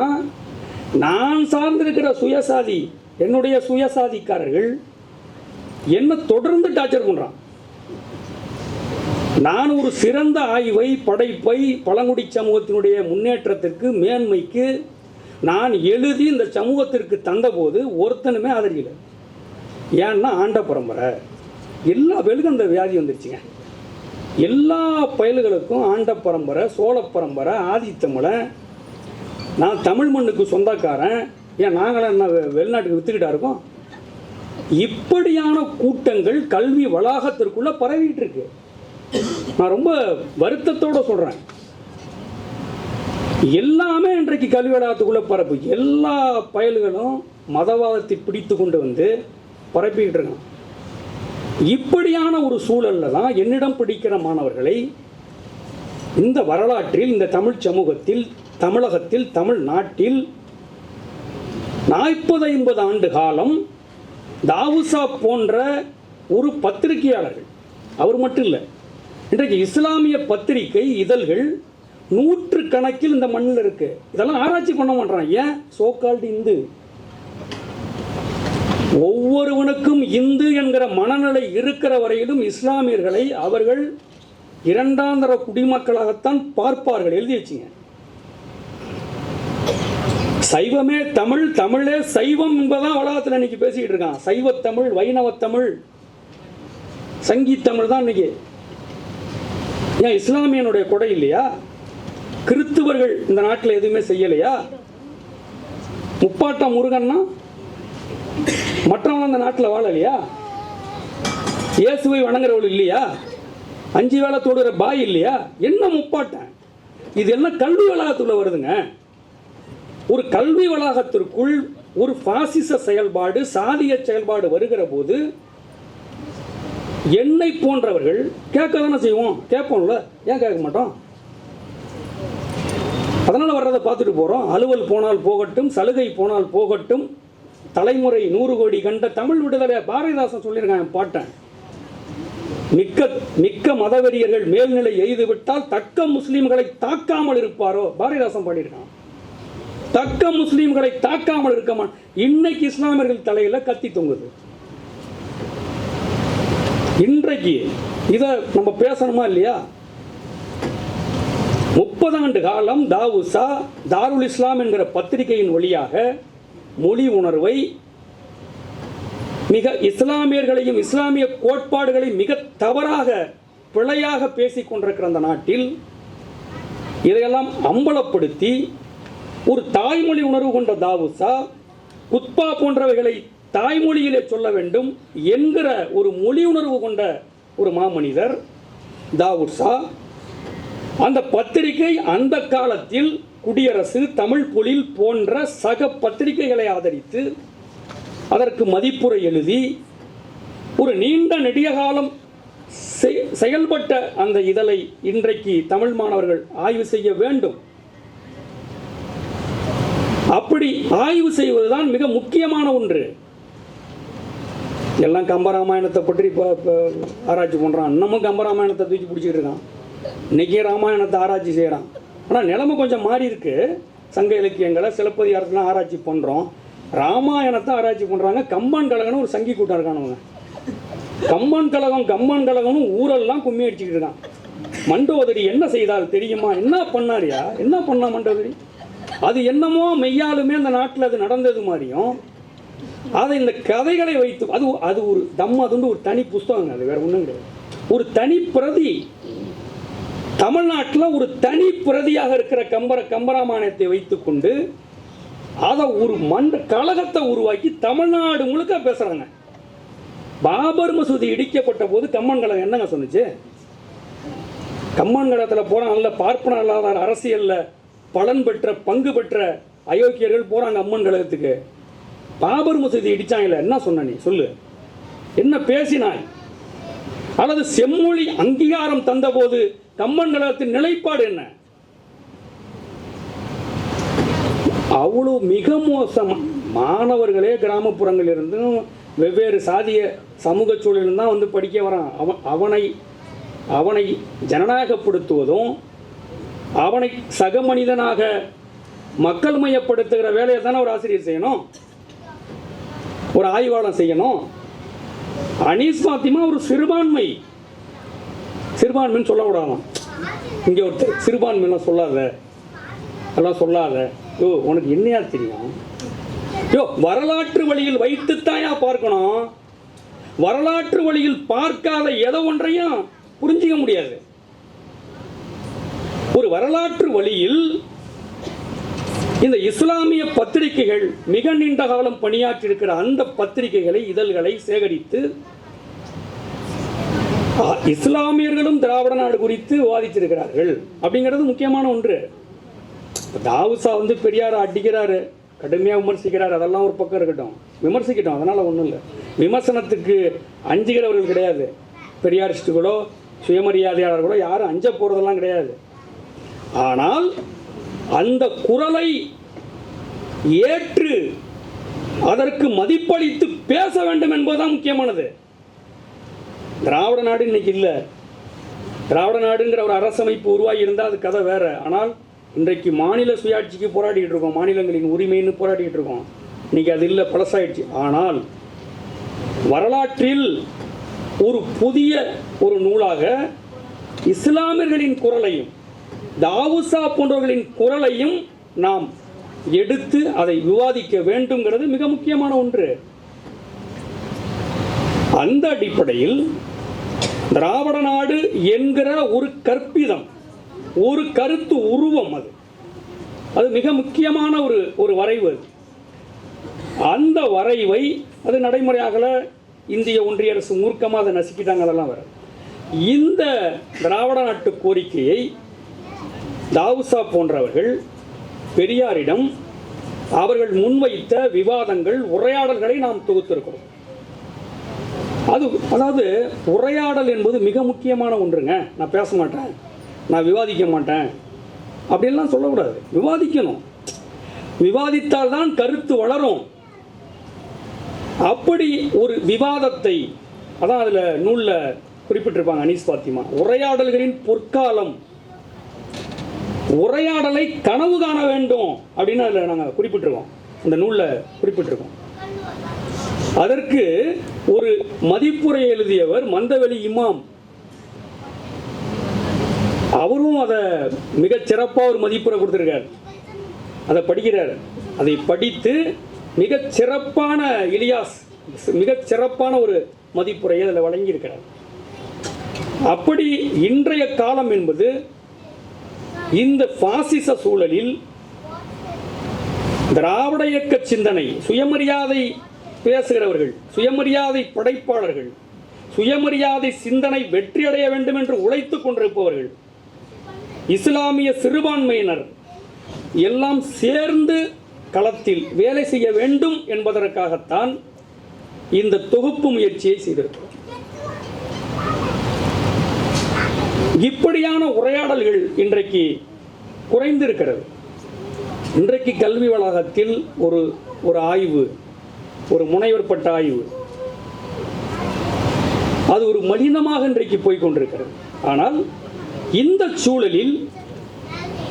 நான் சார்ந்திருக்கிற சுயசாதி, என்னுடைய சுயசாதிக்காரர்கள் என்ன தொடர்ந்து டார்ச்சர் பண்ணுறான். நான் ஒரு சிறந்த ஆய்வை, படைப்பை பழங்குடி சமூகத்தினுடைய முன்னேற்றத்திற்கு, மேன்மைக்கு நான் எழுதி இந்த சமூகத்திற்கு தந்தபோது ஒருத்தனுமே ஆதரிக்கல. ஏன்னா ஆண்ட பரம்பரை. எல்லா பேருக்கும் அந்த வியாதி வந்துருச்சுங்க. எல்லா பயல்களுக்கும் ஆண்ட பரம்பரை, சோழ பரம்பரை, ஆதித்தமிழன், நான் தமிழ் மண்ணுக்கு சொந்தக்காரன், ஏன் நாங்களும் என்ன வெளிநாட்டுக்கு வித்துக்கிட்டா இருக்கோம்? இப்படியான கூட்டங்கள் கல்வி வளாகத்திற்குள்ள பரவிட்டு இருக்கு. நான் ரொம்ப வருத்தத்தோட சொல்றேன். எல்லாமே இன்றைக்கு கல்வி வளாகத்துக்குள்ள பரப்பு. எல்லா பயல்களும் மதவாதத்தை பிடித்து கொண்டு வந்து பரப்பிக்கிட்டு இருக்கான். இப்படியான ஒரு சூழல்ல தான் என்னிடம் படிக்கிற மாணவர்களை இந்த வரலாற்றில், இந்த தமிழ் சமூகத்தில், தமிழகத்தில், தமிழ்நாட்டில் 40-50 ஆண்டு காலம் தாவூசா போன்ற ஒரு பத்திரிகையாளர்கள், அவர் மட்டும் இல்லை, இன்றைக்கு இஸ்லாமிய பத்திரிகை இதழ்கள் 100 கணக்கில் இந்த மண்ணில் இருக்கு. இதெல்லாம் ஆராய்ச்சி பண்ண மாட்டான். ஏன்? சோகால்டு இந்து. ஒவ்வொருவனுக்கும் இந்து என்கிற மனநிலை இருக்கிற வரையிலும் இஸ்லாமியர்களை அவர்கள் இரண்டாந்தர குடிமக்களாகத்தான் பார்ப்பார்கள். எழுதி வச்சுங்க. சைவமே தமிழ், தமிழே சைவம் என்பதான் வளாகத்தில் இன்னைக்கு பேசிக்கிட்டு இருக்கான். சைவத்தமிழ், வைணவத்தமிழ், சங்கீத்தமிழ் தான் இன்னைக்கு. ஏன் இஸ்லாமியனுடைய கொடை இல்லையா? கிறிஸ்துவர்கள் இந்த நாட்டில் எதுவுமே செய்யலையா? முப்பாட்டம் முருகன்னா மற்றவங்க அந்த நாட்டில் வாழலையா? இயேசுவை வணங்குறவள் இல்லையா? 5 வேளை தொடுகிற பாய் இல்லையா? என்ன முப்பாட்டம்? இது எல்லாம் கல்வி வளாகத்துக்குள்ள வருதுங்க. ஒரு கல்வி வளாகத்திற்குள் ஒரு பாசிச செயல்பாடு, சாதிய செயல்பாடு வருகிற போது என்னை போன்றவர்கள் கேட்க தானே செய்வோம். கேட்போம்ல, ஏன் கேட்க மாட்டோம்? அதனால வர்றதை பார்த்துட்டு போறோம். அலுவல் போனால் போகட்டும், சலுகை போனால் போகட்டும், தலைமுறை 100 கோடி கண்ட தமிழ் விடுதலை. பாரதிதாசன் சொல்லியிருக்காங்க பாட்டன், மிக்க மதவெறியர்கள் மேல்நிலை எய்துவிட்டால் தக்க முஸ்லீம்களை தாக்காமல் இருப்பாரோ. பாரதிதாசன் பாடியிருக்கான். தக்க முஸ்லீம்களை தாக்காமல் இருக்க. இன்னைக்கு இஸ்லாமியர்கள் தலையில கத்தி தொங்குது. இன்றைக்கு இதை நம்ம பேசணுமா இல்லையா? 30 ஆண்டு காலம் தாவூசா தாருல் இஸ்லாம் என்கிற பத்திரிகையின் வழியாக மொழி உணர்வை, மிக இஸ்லாமியர்களையும் இஸ்லாமிய கோட்பாடுகளையும் மிக தவறாக, பிழையாக பேசிக் கொண்டிருக்கிற அந்த நாட்டில் இதையெல்லாம் அம்பலப்படுத்தி ஒரு தாய்மொழி உணர்வு கொண்ட தாவூசா குத்பா போன்றவைகளை தாய்மொழியிலே சொல்ல வேண்டும் என்கிற ஒரு மொழி உணர்வு கொண்ட ஒரு மாமனிதர் தாவூசா. அந்த பத்திரிகை அந்த காலத்தில் குடியரசு, தமிழ் பொழில் போன்ற சக பத்திரிகைகளை ஆதரித்து அதற்கு மதிப்புரை எழுதி ஒரு நீண்ட நெடிய காலம் செயல்பட்ட அந்த இதழை இன்றைக்கு தமிழ் மாணவர்கள் ஆய்வு செய்ய வேண்டும். அப்படி ஆய்வு செய்வதுதான் மிக முக்கியமான ஒன்று. எல்லாம் கம்பராமாயணத்தை பற்றி ஆராய்ச்சி பண்ணுறான். இன்னமும் கம்பராமாயணத்தை தூக்கி பிடிச்சிட்டு இருக்கான். இன்னைக்கே ராமாயணத்தை ஆராய்ச்சி செய்கிறான். ஆனால் நிலைமை கொஞ்சம் மாறி இருக்கு. சங்க இலக்கியங்களை, சிலப்பதிகாரத்தெலாம் ஆராய்ச்சி பண்ணுறோம். ராமாயணத்தை ஆராய்ச்சி பண்ணுறாங்க. கம்பன் கழகம்னு ஒரு சங்கி கூட்டம் இருக்கானுங்க. கம்பன் கழகம்னு ஊரெல்லாம் கும்மி அடிச்சுக்கிட்டு இருக்கான். மண்டோதரி என்ன செய்தால் தெரியுமா? என்ன பண்ணாரியா? என்ன பண்ணா மண்டோதரி? அது என்னமோ மெய்யாலுமே அந்த நாட்டில் அது நடந்தது மாதிரியும் அதை இந்த கதைகளை வைத்து அது ஒரு அது ஒரு தனி புஸ்தகம். அது வேற ஒன்றும் கிடையாது. ஒரு தனி பிரதி, தமிழ்நாட்டில் ஒரு தனி பிரதியாக இருக்கிற கம்பராமாயணத்தை வைத்துக்கொண்டு அதை ஒரு கழகத்தை உருவாக்கி தமிழ்நாடு முழுக்க பேசுறாங்க. பாபர் மசூதி இடிக்கப்பட்ட போது கம்மன் கழகம் என்னங்க சொன்னுச்சு? கம்மன் கழகத்தில் போற நல்ல பார்ப்பன இல்லாத அரசியல்ல பலன் பெற்ற, பங்கு பெற்ற அயோக்கியர்கள் போறாங்க அம்மன் கழகத்துக்கு. பாபர் மசூதி இடிச்சாங்கல்ல, என்ன சொன்ன நீ? சொல்லு, என்ன பேசினாய்? அல்லது செம்மொழி அங்கீகாரம் தந்த போது கம்மன் கழகத்தின் நிலைப்பாடு என்ன? அவ்வளவு மிக மோசம். மாணவர்களே கிராமப்புறங்களில் இருந்தும் வெவ்வேறு சாதிய சமூக சூழலில் தான் வந்து படிக்க வரான். அவனை ஜனநாயகப்படுத்துவதும் அவனை சக மனிதனாக மக்கள் மையப்படுத்துகிற வேலையை தானே ஒரு ஆசிரியர் செய்யணும், ஒரு ஆய்வாளர் செய்யணும். அனீஸ் ஃபாத்திமா ஒரு சிறுபான்மைன்னு சொல்லக்கூடாதான். இங்கே ஒரு சிறுபான்மைலாம் சொல்லாத, எல்லாம் சொல்லாத. யோ, உனக்கு என்னையா தெரியும்? யோ, வரலாற்று வழியில் வைத்துத்தாயா பார்க்கணும். வரலாற்று வழியில் பார்க்காத எதை ஒன்றையும் புரிஞ்சிக்க முடியாது. ஒரு வரலாற்று வழியில் இந்த இஸ்லாமிய பத்திரிகைகள் மிக நீண்ட காலம் பணியாற்றியிருக்கிற அந்த பத்திரிகைகளை, இதழ்களை சேகரித்து இஸ்லாமியர்களும் திராவிட நாடு குறித்து விவாதிச்சிருக்கிறார்கள் அப்படிங்கிறது முக்கியமான ஒன்று. தாவுசா பெரியாரை அடிக்கிறாரு, கடுமையாக விமர்சிக்கிறார், அதெல்லாம் ஒரு பக்கம் இருக்கட்டும், விமர்சிக்கட்டும், அதனால் ஒன்றும் இல்லை. விமர்சனத்துக்கு அஞ்சுகிறவர்கள் கிடையாது. பெரியாரிஸ்டுகளோ சுயமரியாதையாளர்களோ யாரும் அஞ்ச போகிறதெல்லாம் கிடையாது. ஆனால் அந்த குரலை ஏற்று அதற்கு மதிப்பளித்து பேச வேண்டும் என்பதுதான் முக்கியமானது. திராவிட நாடு இன்னைக்கு இல்லை. திராவிட நாடுங்கிற ஒரு அரசமைப்பு உருவாகி இருந்தால் அது கதை வேற. ஆனால் இன்றைக்கு மாநில சுயாட்சிக்கு போராடிட்டு இருக்கோம், மாநிலங்களின் உரிமைன்னு போராடிட்டு இருக்கோம். இன்னைக்கு அது இல்லை, பழசாயிடுச்சு. ஆனால் வரலாற்றில் ஒரு புதிய ஒரு நூலாக இஸ்லாமியர்களின் குரலையும் தாவுசா போன்றவர்களின் குரலையும் நாம் எடுத்து அதை விவாதிக்க வேண்டும்ங்கிறது மிக முக்கியமான ஒன்று. அந்த அடிப்படையில் திராவிட நாடு என்கிற ஒரு கற்பிதம், ஒரு கருத்து உருவம், அது மிக முக்கியமான ஒரு வரைவு. அந்த வரைவை அது நடைமுறையாகல. இந்திய ஒன்றிய அரசு மூர்க்கமாக அதை நசுக்கிட்டாங்க. அதெல்லாம் வர இந்த திராவிட நாட்டு கோரிக்கையை தாவுசா போன்றவர்கள் பெரியாரிடம் அவர்கள் முன்வைத்த விவாதங்கள், உரையாடல்களை நாம் தொகுத்திருக்கிறோம். அதாவது உரையாடல் என்பது மிக முக்கியமான ஒன்றுங்க. நான் பேச மாட்டேன், நான் விவாதிக்க மாட்டேன் அப்படின்லாம் சொல்லக்கூடாது. விவாதிக்கணும். விவாதித்தால்தான் கருத்து வளரும். அப்படி ஒரு விவாதத்தை, அதான் அதில் நூலில் குறிப்பிட்டிருப்பாங்க அனீஸ் பாத்திமா, உரையாடல்களின் பொற்காலம், உரையாடலை கனவு காண வேண்டும் அப்படின்னு அதில் நாங்கள் குறிப்பிட்டிருக்கோம், அந்த நூலில் குறிப்பிட்டிருக்கோம். அதற்கு ஒரு மதிப்புரை எழுதியவர் மந்தவெளி இமாம், அவரும் அதை மிகச் சிறப்பாக ஒரு மதிப்புரை கொடுத்துருக்கார். அதை படிக்கிறார். அதை படித்து மிகச் சிறப்பான இலியாஸ், மிகச் சிறப்பான ஒரு மதிப்புரையை அதில் வழங்கியிருக்கிறார். அப்படி இன்றைய காலம் என்பது இந்த பாசிச சூழலில் திராவிட இயக்க சிந்தனை, சுயமரியாதை பேசுகிறவர்கள், சுயமரியாதை படைப்பாளர்கள், சுயமரியாதை சிந்தனை வெற்றியடைய வேண்டும் என்று உழைத்துக் கொண்டிருப்பவர்கள், இஸ்லாமிய சிறுபான்மையினர் எல்லாம் சேர்ந்து களத்தில் வேலை செய்ய வேண்டும் என்பதற்காகத்தான் இந்த தொகுப்பு முயற்சியை செய்திருக்கிறோம். இப்படியான உரையாடல்கள் இன்றைக்கு குறைந்திருக்கிறது. இன்றைக்கு கல்வி வளாகத்தில் ஒரு ஆய்வு, ஒரு முனைவர் பட்ட ஆய்வு, அது ஒரு மலினமாக இன்றைக்கு போய்கொண்டிருக்கிறது. ஆனால் இந்த சூழலில்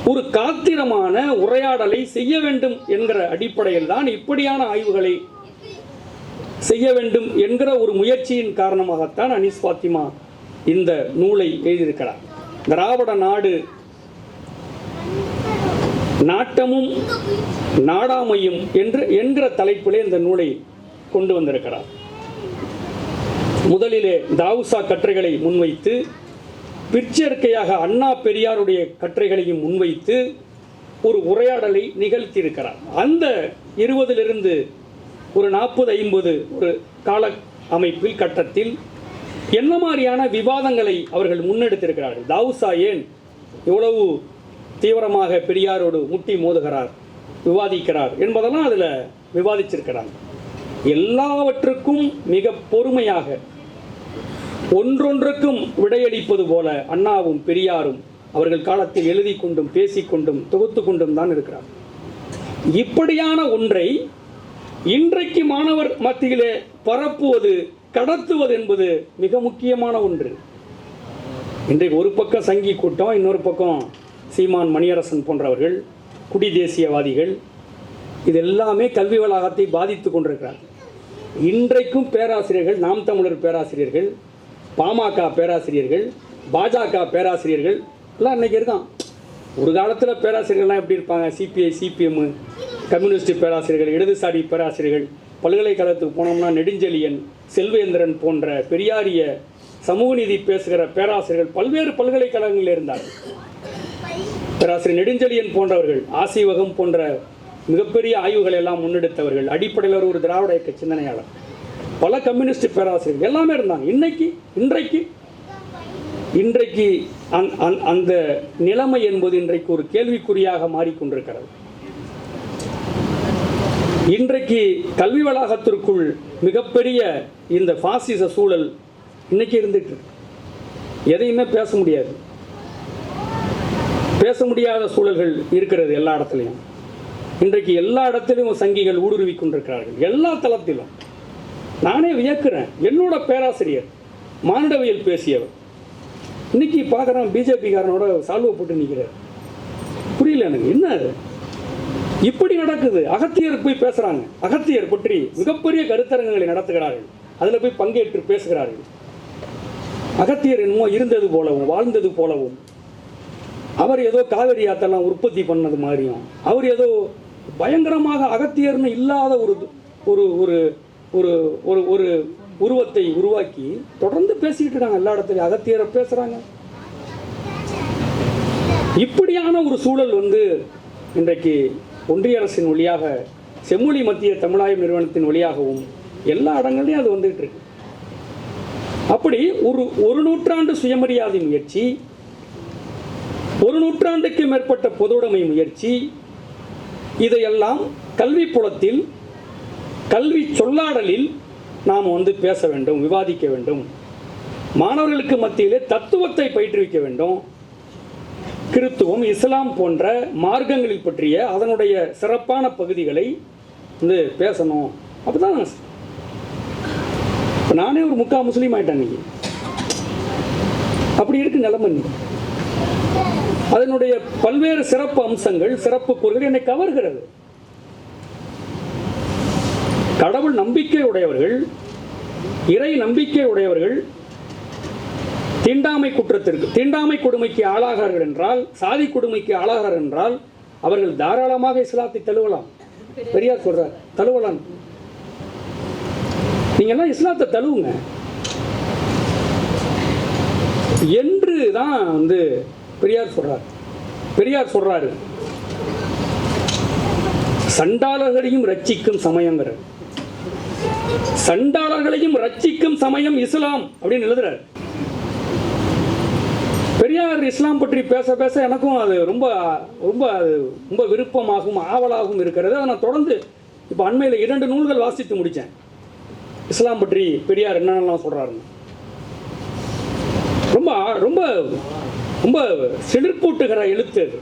ஒரு காத்திரமான உரையாடலை செய்ய வேண்டும் என்கிற அடிப்படையில் தான் இப்படியான ஆய்வுகளை செய்ய வேண்டும் என்கிற ஒரு முயற்சியின் காரணமாகத்தான் அனீஸ் பாத்திமா இந்த நூலை எழுதியிருக்கிறார். திராவிட நாடு நாட்டமும் நாடாமையும் என்கிற தலைப்பிலே இந்த நூலை கொண்டு வந்திருக்கிறார். முதலிலே தாவுசா கட்டுரைகளை முன்வைத்து, பிற்சேர்க்கையாக அண்ணா பெரியாருடைய கட்டுரைகளையும் முன்வைத்து ஒரு உரையாடலை நிகழ்த்தியிருக்கிறார். அந்த 20 ஒரு 40-50 ஒரு கால அமைப்பில் கட்டத்தில் என்ன மாதிரியான விவாதங்களை அவர்கள் முன்னெடுத்திருக்கிறார்கள். தாவுசா ஏன் எவ்வளவு தீவிரமாக பெரியாரோடு முட்டி மோதுகிறார், விவாதிக்கிறார் என்பதெல்லாம் அதில் விவாதிச்சிருக்கிறாங்க. எல்லாவற்றுக்கும் மிக பொறுமையாக ஒன்றொன்றுக்கும் விடையளிப்பது போல அண்ணாவும் பெரியாரும் அவர்கள் காலத்தில் எழுதி கொண்டும் பேசிக்கொண்டும் தொகுத்து கொண்டும் தான் இருக்கிறார். இப்படியான ஒன்றை இன்றைக்கு மாணவர் மத்தியிலே பரப்புவது, கடத்துவது என்பது மிக முக்கியமான ஒன்று. இன்றைக்கு ஒரு பக்கம் சங்கி கூட்டம், இன்னொரு பக்கம் சீமான், மணியரசன் போன்றவர்கள், குடி தேசியவாதிகள், இது எல்லாமே கல்வி வளாகத்தை பாதித்து கொண்டிருக்கிறார்கள். இன்றைக்கும் பேராசிரியர்கள், நாம் தமிழர் பேராசிரியர்கள், பாமக பேராசிரியர்கள், பாஜக பேராசிரியர்கள் எல்லாம் இன்றைக்கி இருக்கான். ஒரு காலத்தில் பேராசிரியர்கள்லாம் எப்படி இருப்பாங்க? சிபிஐ, சிபிஎம், கம்யூனிஸ்ட் பேராசிரியர்கள், இடதுசாரி பேராசிரியர்கள், பல்கலைக்கழகத்துக்கு போனோம்னா நெடுஞ்செழியன், செல்வேந்திரன் போன்ற பெரியாரிய சமூக நீதி பேசுகிற பேராசிரியர்கள் பல்வேறு பல்கலைக்கழகங்களில் இருந்தார்கள். பேராசிரியர் நெடுஞ்செழியன் போன்றவர்கள், ஆசீவகம் போன்ற மிகப்பெரிய ஆய்வுகளை எல்லாம் முன்னெடுத்தவர்கள், அடிப்படையில் ஒரு திராவிட இயக்க சிந்தனையாளர், பல கம்யூனிஸ்ட் பேராசிரியர்கள் எல்லாமே இருந்தாங்க. இன்றைக்கு அந்த நிலைமை என்பது இன்றைக்கு ஒரு கேள்விக்குறியாக மாறிக்கொண்டிருக்கிறது. இன்றைக்கு கல்வி வளாகத்திற்குள் மிகப்பெரிய இந்த பாசிச சூழல் இன்னைக்கு இருந்துட்டு எதையுமே பேச முடியாத சூழல்கள் இருக்கிறது எல்லா இடத்துலையும். இன்றைக்கு எல்லா இடத்திலும் சங்கிகள் ஊடுருவி கொண்டிருக்கிறார்கள், எல்லா தளத்திலும். நானே வியக்கிறேன். என்னோட பேராசிரியர் மானிடவியல் பேசியவர் இன்னைக்கு பார்க்குறேன் பிஜேபிக்காரனோட சால்வை போட்டு நிற்கிறார். புரியல எனக்கு, என்ன இப்படி நடக்குது? அகத்தியர் போய் பேசுகிறாங்க, அகத்தியர் பற்றி மிகப்பெரிய கருத்தரங்குகளை நடத்துகிறார்கள், அதில் போய் பங்கேற்று பேசுகிறார்கள். அகத்தியர் என்னமோ இருந்தது போலவும் வாழ்ந்தது போலவும், அவர் ஏதோ காவிரி ஆற்றெல்லாம் உற்பத்தி பண்ணது மாதிரியும், அவர் ஏதோ பயங்கரமாக அகத்தியர்னு இல்லாத ஒரு ஒரு ஒரு ஒரு ஒரு உருவத்தை உருவாக்கி தொடர்ந்து பேசிக்கிட்டு இருக்காங்க. எல்லா இடத்துலையும் அகத்தியரை பேசுகிறாங்க. இப்படியான ஒரு சூழல் இன்றைக்கு ஒன்றிய அரசின் வழியாக, செம்மொழி மத்திய தமிழாய்வு நிறுவனத்தின் வழியாகவும் எல்லா இடங்கள்லையும் அது வந்துகிட்டு இருக்கு. அப்படி ஒரு நூற்றாண்டு சுயமரியாதை முயற்சி, ஒரு நூற்றாண்டுக்கு மேற்பட்ட பொதுவுடைமை முயற்சி, இதையெல்லாம் கல்வி புலத்தில், கல்வி சொல்லாடலில் நாம் பேச வேண்டும், விவாதிக்க வேண்டும். மாணவர்களுக்கு மத்தியிலே தத்துவத்தை பயிற்றுவிக்க வேண்டும். கிறித்துவம், இஸ்லாம் போன்ற மார்க்கங்களில் பற்றிய அதனுடைய சிறப்பான பகுதிகளை பேசணும். அப்பதான் நானே ஒரு முக்கா முஸ்லீம் ஆயிட்டேன் இன்னைக்கு. அப்படி இருக்கு நிலைமை. அதனுடைய பல்வேறு சிறப்பு அம்சங்கள், சிறப்பு கூறுகள் என்னை கவர்கிறது. கடவுள் நம்பிக்கை உடையவர்கள், இறை நம்பிக்கை உடையவர்கள் தீண்டாமை குற்றத்திற்கு, தீண்டாமை கொடுமைக்கு ஆளாகிறார்கள் என்றால், சாதி கொடுமைக்கு ஆளாகிறார்கள் என்றால் அவர்கள் தாராளமாக இஸ்லாத்தை தழுவலாம். பெரியார் சொல்றார், தழுவலாம். நீங்க எல்லாம் இஸ்லாத்தை தழுவுங்க என்று தான் பெரியார் சொல்றாரு. சண்டாளர்களையும் ரட்சிக்கும் சமயங்கிற, சண்டாளர்களையும் ரட்சிக்கும் சமயம் இஸ்லாம் அப்படின்னு எழுதுறாரு பெரியார். இஸ்லாம் பற்றி பேச பேச எனக்கும் அது ரொம்ப ரொம்ப ரொம்ப விருப்பமாகவும் ஆவலாகவும் இருக்கிறது. அதை நான் தொடர்ந்து இப்போ அண்மையில் 2 நூல்கள் வாசித்து முடித்தேன். இஸ்லாம் பற்றி பெரியார் என்னென்னலாம் சொல்கிறாருன்னு ரொம்ப ரொம்ப ரொம்ப சிலிர்ப்பூட்டுகிற எழுத்து அது.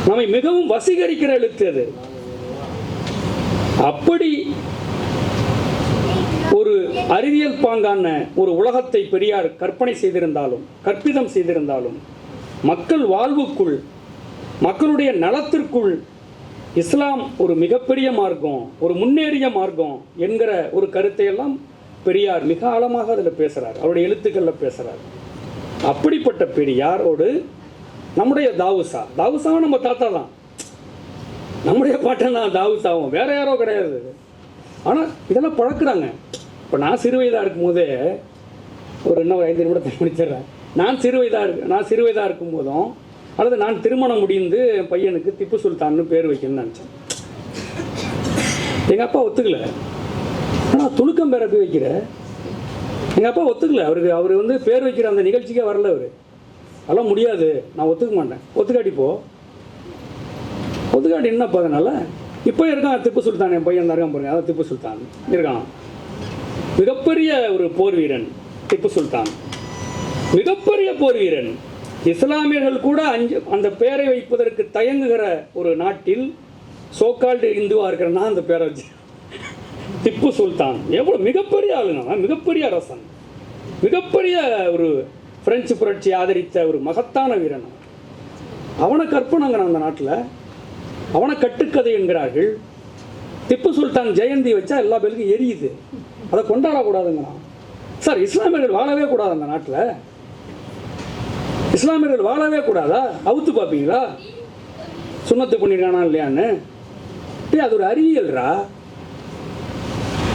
நம்மை மிகவும் வசீகரிக்கிற எழுத்து அது. அப்படி ஒரு அறிவியல் பாங்கான ஒரு உலகத்தை பெரியார் கற்பனை செய்திருந்தாலும், கற்பிதம் செய்திருந்தாலும், மக்கள் வாழ்வுக்குள், மக்களுடைய நலத்திற்குள் இஸ்லாம் ஒரு மிகப்பெரிய மார்க்கம், ஒரு முன்னேறிய மார்க்கம் என்கிற ஒரு கருத்தையெல்லாம் பெரியார் மிக ஆழமாக அதில் பேசுகிறார், அவருடைய எழுத்துக்களில் பேசுகிறார். அப்படிப்பட்ட பெரியாரோடு நம்முடைய தாவூசாவும் நம்ம தாத்தா தான், நம்முடைய பாட்டன் தான் தாவூசாவும், வேற யாரோ கிடையாது. ஆனால் இதெல்லாம் பழக்கிறாங்க. இப்போ நான் சிறு வயதாக இருக்கும்போதே, இன்னும் 5 நிமிடத்தை முடிச்சிடுறேன். நான் சிறு வயதாக இருக்கும்போதும், அல்லது நான் திருமணம் முடிந்து என் பையனுக்கு திப்பு சுல்தான்னு பேர் வைக்கணும்னு நினச்சேன். எங்கள் அப்பா ஒத்துக்கல. ஆனால் துலுக்கம் பேரை போய் வைக்கிற எங்கள் அப்பா ஒத்துக்கல. அவர் பேர் வைக்கிற அந்த நிகழ்ச்சிக்கே வரல. அதெல்லாம் முடியாது, நான் ஒத்துக்க மாட்டேன். ஒத்துக்காட்டி என்னப்பா அதனால? இப்போ இருக்கான் திப்பு சுல்தான், என் பையன் தான் இருக்கான் பாருங்க, அதான் திப்பு சுல்தான் இருக்கான். மிகப்பெரிய ஒரு போர் வீரன் திப்பு சுல்தான், மிகப்பெரிய போர் வீரன். இஸ்லாமியர்கள் கூட அந்த பெயரை வைப்பதற்கு தயங்குகிற ஒரு நாட்டில் சோகால்டு இந்துவா இருக்கிற நான் அந்த பேரை வச்சு திப்பு சுல்தான் எவ்வளோ மிகப்பெரிய ஆளுங்க, மிகப்பெரிய அரசன், மிகப்பெரிய ஒரு பிரெஞ்சு புரட்சி ஆதரித்த ஒரு மகத்தான வீரன். அவனை கற்பனைங்கிறான் அந்த நாட்டில், அவனை கட்டுக்கதை என்கிறார்கள். திப்பு சுல்தான் ஜெயந்தி வச்சா எல்லா பேருக்கும் எரியுது, அதை கொண்டாடக்கூடாதுங்கிறான். சார், இஸ்லாமியர்கள் வாழவே கூடாது அந்த நாட்டில்? இஸ்லாமியர்கள் வாழவே கூடாதா? அவுத்து பார்ப்பீங்களா சுண்ணத்து பண்ணியிருக்கானா இல்லையான்னு? அது ஒரு அறிவியல்ரா.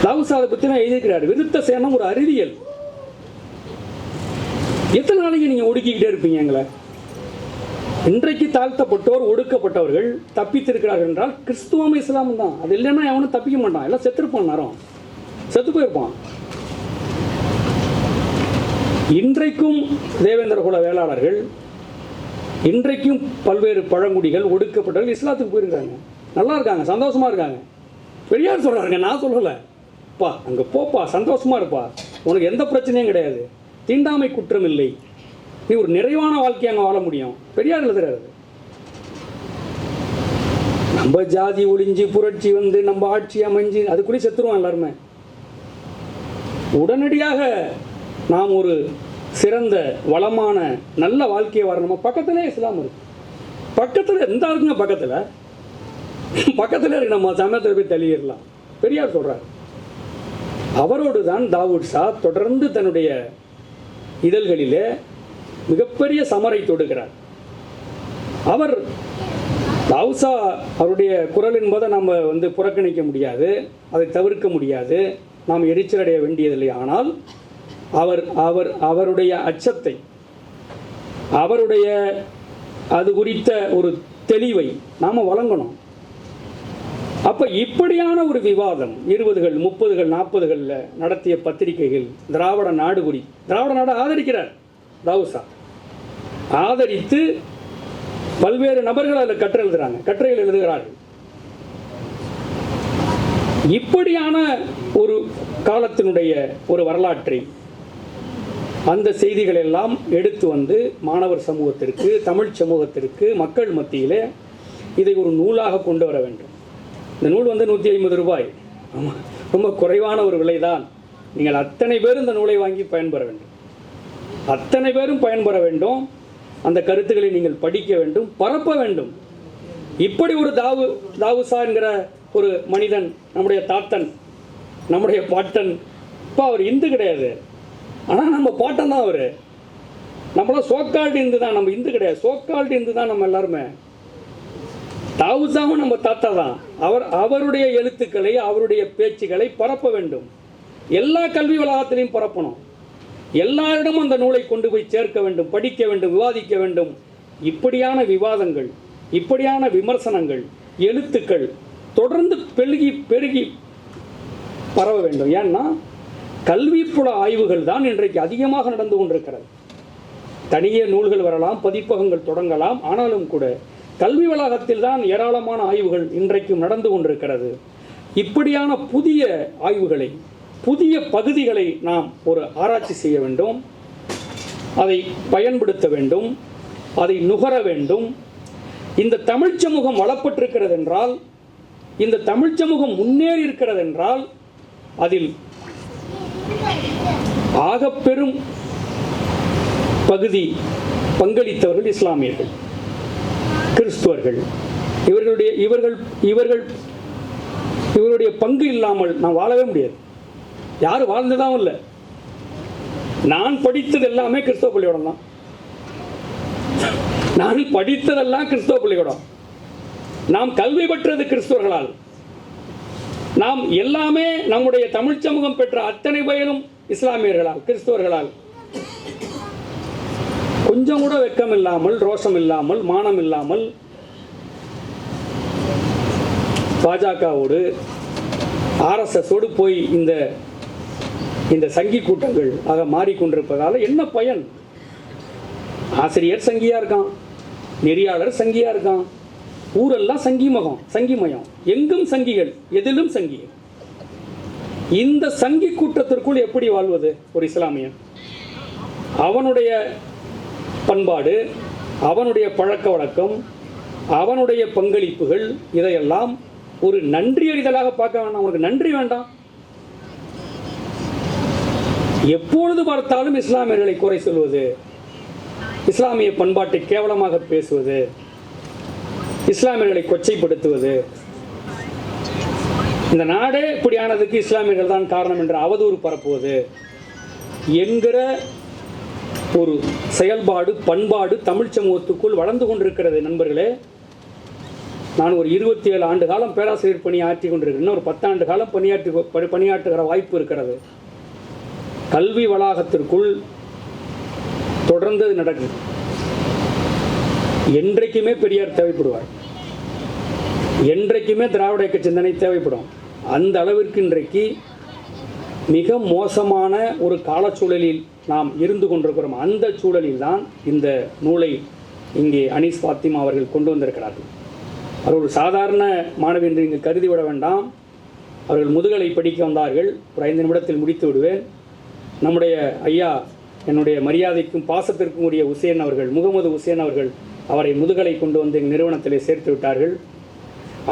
தாவூசாவை பற்றி நான் எழுதியிருக்கிறார், விருத்த சேனம் ஒரு அறிவியல். எத்தனை நாளைக்கு நீங்கள் ஒடுக்கிக்கிட்டே இருப்பீங்க எங்களை? இன்றைக்கு தாழ்த்தப்பட்டோர், ஒடுக்கப்பட்டவர்கள் தப்பித்திருக்கிறார்கள் என்றால் கிறிஸ்துவம் இஸ்லாமும் தான். அது இல்லைன்னா அவனும் தப்பிக்க மாட்டான், எல்லாம் செத்துருப்பான், நேரம் செத்து போயிருப்பான். இன்றைக்கும் தேவேந்திர குல வேளாளர்கள், இன்றைக்கும் பல்வேறு பழங்குடிகள், ஒடுக்கப்பட்டவர்கள் இஸ்லாத்துக்கு போயிருக்காங்க, நல்லா இருக்காங்க, சந்தோஷமா இருக்காங்க. பெரியார் சொல்றாருங்க, நான் சொல்லலை. பா அங்கே போப்பா, சந்தோஷமா இருப்பா, உனக்கு எந்த பிரச்சனையும் கிடையாது, தீண்டாமை குற்றம் இல்லை, நீ ஒரு நிறைவான வாழ்க்கையை அங்கே வாழ முடியும். பெரியார் எழுதுறாரு. நம்ம ஜாதி ஒளிஞ்சு புரட்சி வந்து நம்ம ஆட்சி அமைஞ்சு அதுக்குள்ளே செத்துருவோம் எல்லாருமே. உடனடியாக நாம் ஒரு சிறந்த வளமான நல்ல வாழ்க்கையை வரணும். பக்கத்திலே இஸ்லாம் இருக்கு, பக்கத்தில் எந்த இருக்குங்க, பக்கத்தில் இருக்கு, நம்ம சமயத்தில் போய் தள்ளிடலாம். பெரியார் சொல்றார். அவரோடு தான் தாவூத் ஷா தொடர்ந்து தன்னுடைய இதழ்களிலே மிகப்பெரிய சமரை தொடுக்கிறார். அவர் தாவூத் ஷா அவருடைய குரல் என்பதை நம்ம வந்து புறக்கணிக்க முடியாது, அதை தவிர்க்க முடியாது, நாம் எரிச்சலடைய வேண்டியதில்லை. ஆனால் அவருடைய அச்சத்தை, அவருடைய அது குறித்த ஒரு தெளிவை நாம் வழங்கணும். அப்போ இப்படியான ஒரு விவாதம் 20கள் 30கள் 40களில் நடத்திய பத்திரிகைகள், திராவிட நாடு ஆதரிக்கிறார். தாவூத் ஷா ஆதரித்து பல்வேறு நபர்கள் அதில் கட்டுரைகள் எழுதுகிறார்கள். இப்படியான ஒரு காலத்தினுடைய ஒரு வரலாற்றை, அந்த செய்திகள் எல்லாம் எடுத்து வந்து மாணவர் சமூகத்திற்கு, தமிழ் சமூகத்திற்கு, மக்கள் மத்தியிலே இதை ஒரு நூலாக கொண்டு வர வேண்டும். இந்த நூல் வந்து 150 ரூபாய், ரொம்ப குறைவான ஒரு விலைதான். நீங்கள் அத்தனை பேரும் இந்த நூலை வாங்கி பயன்பெற வேண்டும், அத்தனை பேரும் பயன்பெற வேண்டும். அந்த கருத்துக்களை நீங்கள் படிக்க வேண்டும், பரப்ப வேண்டும். இப்படி ஒரு தாவூத் ஷா என்கிற ஒரு மனிதன், நம்முடைய தாத்தன், நம்முடைய பாட்டன், இப்போ அவர் இந்து கிடையாது, ஆனால் நம்ம பாட்டன் தான் அவர். நம்மளாம் சோக்கால்டு இந்து தான், நம்ம இந்து கிடையாது, சோக்கால்டு இந்து தான் நம்ம எல்லாருமே. தாவூத் ஷாவும் நம்ம தாத்தா தான். அவருடைய எழுத்துக்களை, அவருடைய பேச்சுக்களை பரப்ப வேண்டும், எல்லா கல்வி வளாகத்திலையும் பரப்பணும், எல்லாரிடமும் அந்த நூலை கொண்டு போய் சேர்க்க வேண்டும், படிக்க வேண்டும், விவாதிக்க வேண்டும். இப்படியான விவாதங்கள், இப்படியான விமர்சனங்கள், எழுத்துக்கள் தொடர்ந்து பெருகி பரவ வேண்டும். ஏன்னா கல்விப்புல ஆய்வுகள் தான் இன்றைக்கு அதிகமாக நடந்து கொண்டிருக்கிறது. தனியே நூல்கள் வரலாம், பதிப்பகங்கள் தொடங்கலாம், ஆனாலும் கூட கல்வி வளாகத்தில் தான் ஏராளமான ஆய்வுகள் இன்றைக்கும் நடந்து கொண்டிருக்கிறது. இப்படியான புதிய ஆய்வுகளை, புதிய பகுதிகளை நாம் ஒரு ஆராய்ச்சி செய்ய வேண்டும், அதை பயன்படுத்த வேண்டும், அதை நுகர வேண்டும். இந்த தமிழ் சமூகம் வளப்பட்டிருக்கிறது என்றால், இந்த தமிழ் சமூகம் முன்னேறி இருக்கிறது என்றால், அதில் ஆகப்பெரும் பகுதி பங்களித்தவர்கள் இஸ்லாமியர்கள், கிறிஸ்துவர்கள். இவர்களுடைய பங்கு இல்லாமல் நாம் வாழவே முடியாது. யாரும் வாழ்ந்ததாகவும் இல்லை. நான் படித்தது எல்லாமே கிறிஸ்தவ பள்ளிக்கூடம் தான். நான் படித்ததெல்லாம் கிறிஸ்தவ பள்ளிக்கூடம். நாம் கல்வி பெற்றது கிறிஸ்தவர்களால். நாம் எல்லாமே நம்முடைய தமிழ் சமூகம் பெற்ற அத்தனை பயனும் இஸ்லாமியர்களால், கிறிஸ்தவர்களால். கொஞ்சம் கூட வெட்கம் இல்லாமல், ரோஷம் இல்லாமல், மானம் இல்லாமல் பாஜகவோடு, ஆர்எஸ்எஸோடு போய் இந்த சங்கி கூட்டங்கள் ஆக மாறிக்கொண்டிருப்பதால் என்ன பயன்? ஆசிரியர் சங்கியா இருக்கான், நெறியாளர் சங்கியா இருக்கான், ஊரெல்லாம் சங்கிமயம், எங்கும் சங்கிகள், எதிலும் சங்கிகள். இந்த சங்கி கூட்டத்திற்குள் எப்படி வாழ்வது ஒரு இஸ்லாமியன்? அவனுடைய பண்பாடு, அவனுடைய பழக்க வழக்கம், அவனுடைய பங்களிப்புகள், இதையெல்லாம் ஒரு நன்றி அறிதலாக பார்க்க வேண்டாம். அவனுக்கு நன்றி வேண்டாம். எப்பொழுது பார்த்தாலும் இஸ்லாமியர்களை குறை சொல்வது, இஸ்லாமிய பண்பாட்டை கேவலமாக பேசுவது, இஸ்லாமியர்களை கொச்சைப்படுத்துவது, இந்த நாடே இப்படியானதுக்கு இஸ்லாமியர்கள் தான் காரணம் என்று அவதூறு பரப்புவது என்கிற ஒரு செயல்பாடு, பண்பாடு தமிழ் சமூகத்துக்குள் வளர்ந்து கொண்டிருக்கிறது. நண்பர்களே, நான் ஒரு 27 ஆண்டு காலம் பேராசிரியர் பணி ஆற்றி கொண்டிருக்கிறேன். இன்னும் ஒரு 10 ஆண்டு காலம் பணியாற்றுகிற வாய்ப்பு இருக்கிறது. கல்வி வளாகத்திற்குள் தொடர்ந்து நடக்குது. என்றைக்குமே பெரியார் தேவைப்படுவார், என்றைக்குமே திராவிட இயக்க சிந்தனை தேவைப்படும். அந்த அளவிற்கு இன்றைக்கு மிக மோசமான ஒரு காலச்சூழலில் நாம் இருந்து கொண்டிருக்கிறோம். அந்த சூழலில் தான் இந்த நூலை இங்கே அனீஸ் ஃபாத்திமா அவர்கள் கொண்டு வந்திருக்கிறார்கள். அவர் ஒரு சாதாரண மாணவி என்று இங்கு கருதிவிட வேண்டாம். அவர்கள் முதுகலை படிக்க வந்தார்கள். ஒரு 5 நிமிடத்தில் முடித்து விடுவேன். நம்முடைய ஐயா, என்னுடைய மரியாதைக்கும் பாசத்திற்கும் உரிய உசேன் அவர்கள், முகமது உசேன் அவர்கள் அவரை முதுகலை கொண்டு வந்து எங்கள் நிறுவனத்திலே சேர்த்து விட்டார்கள்.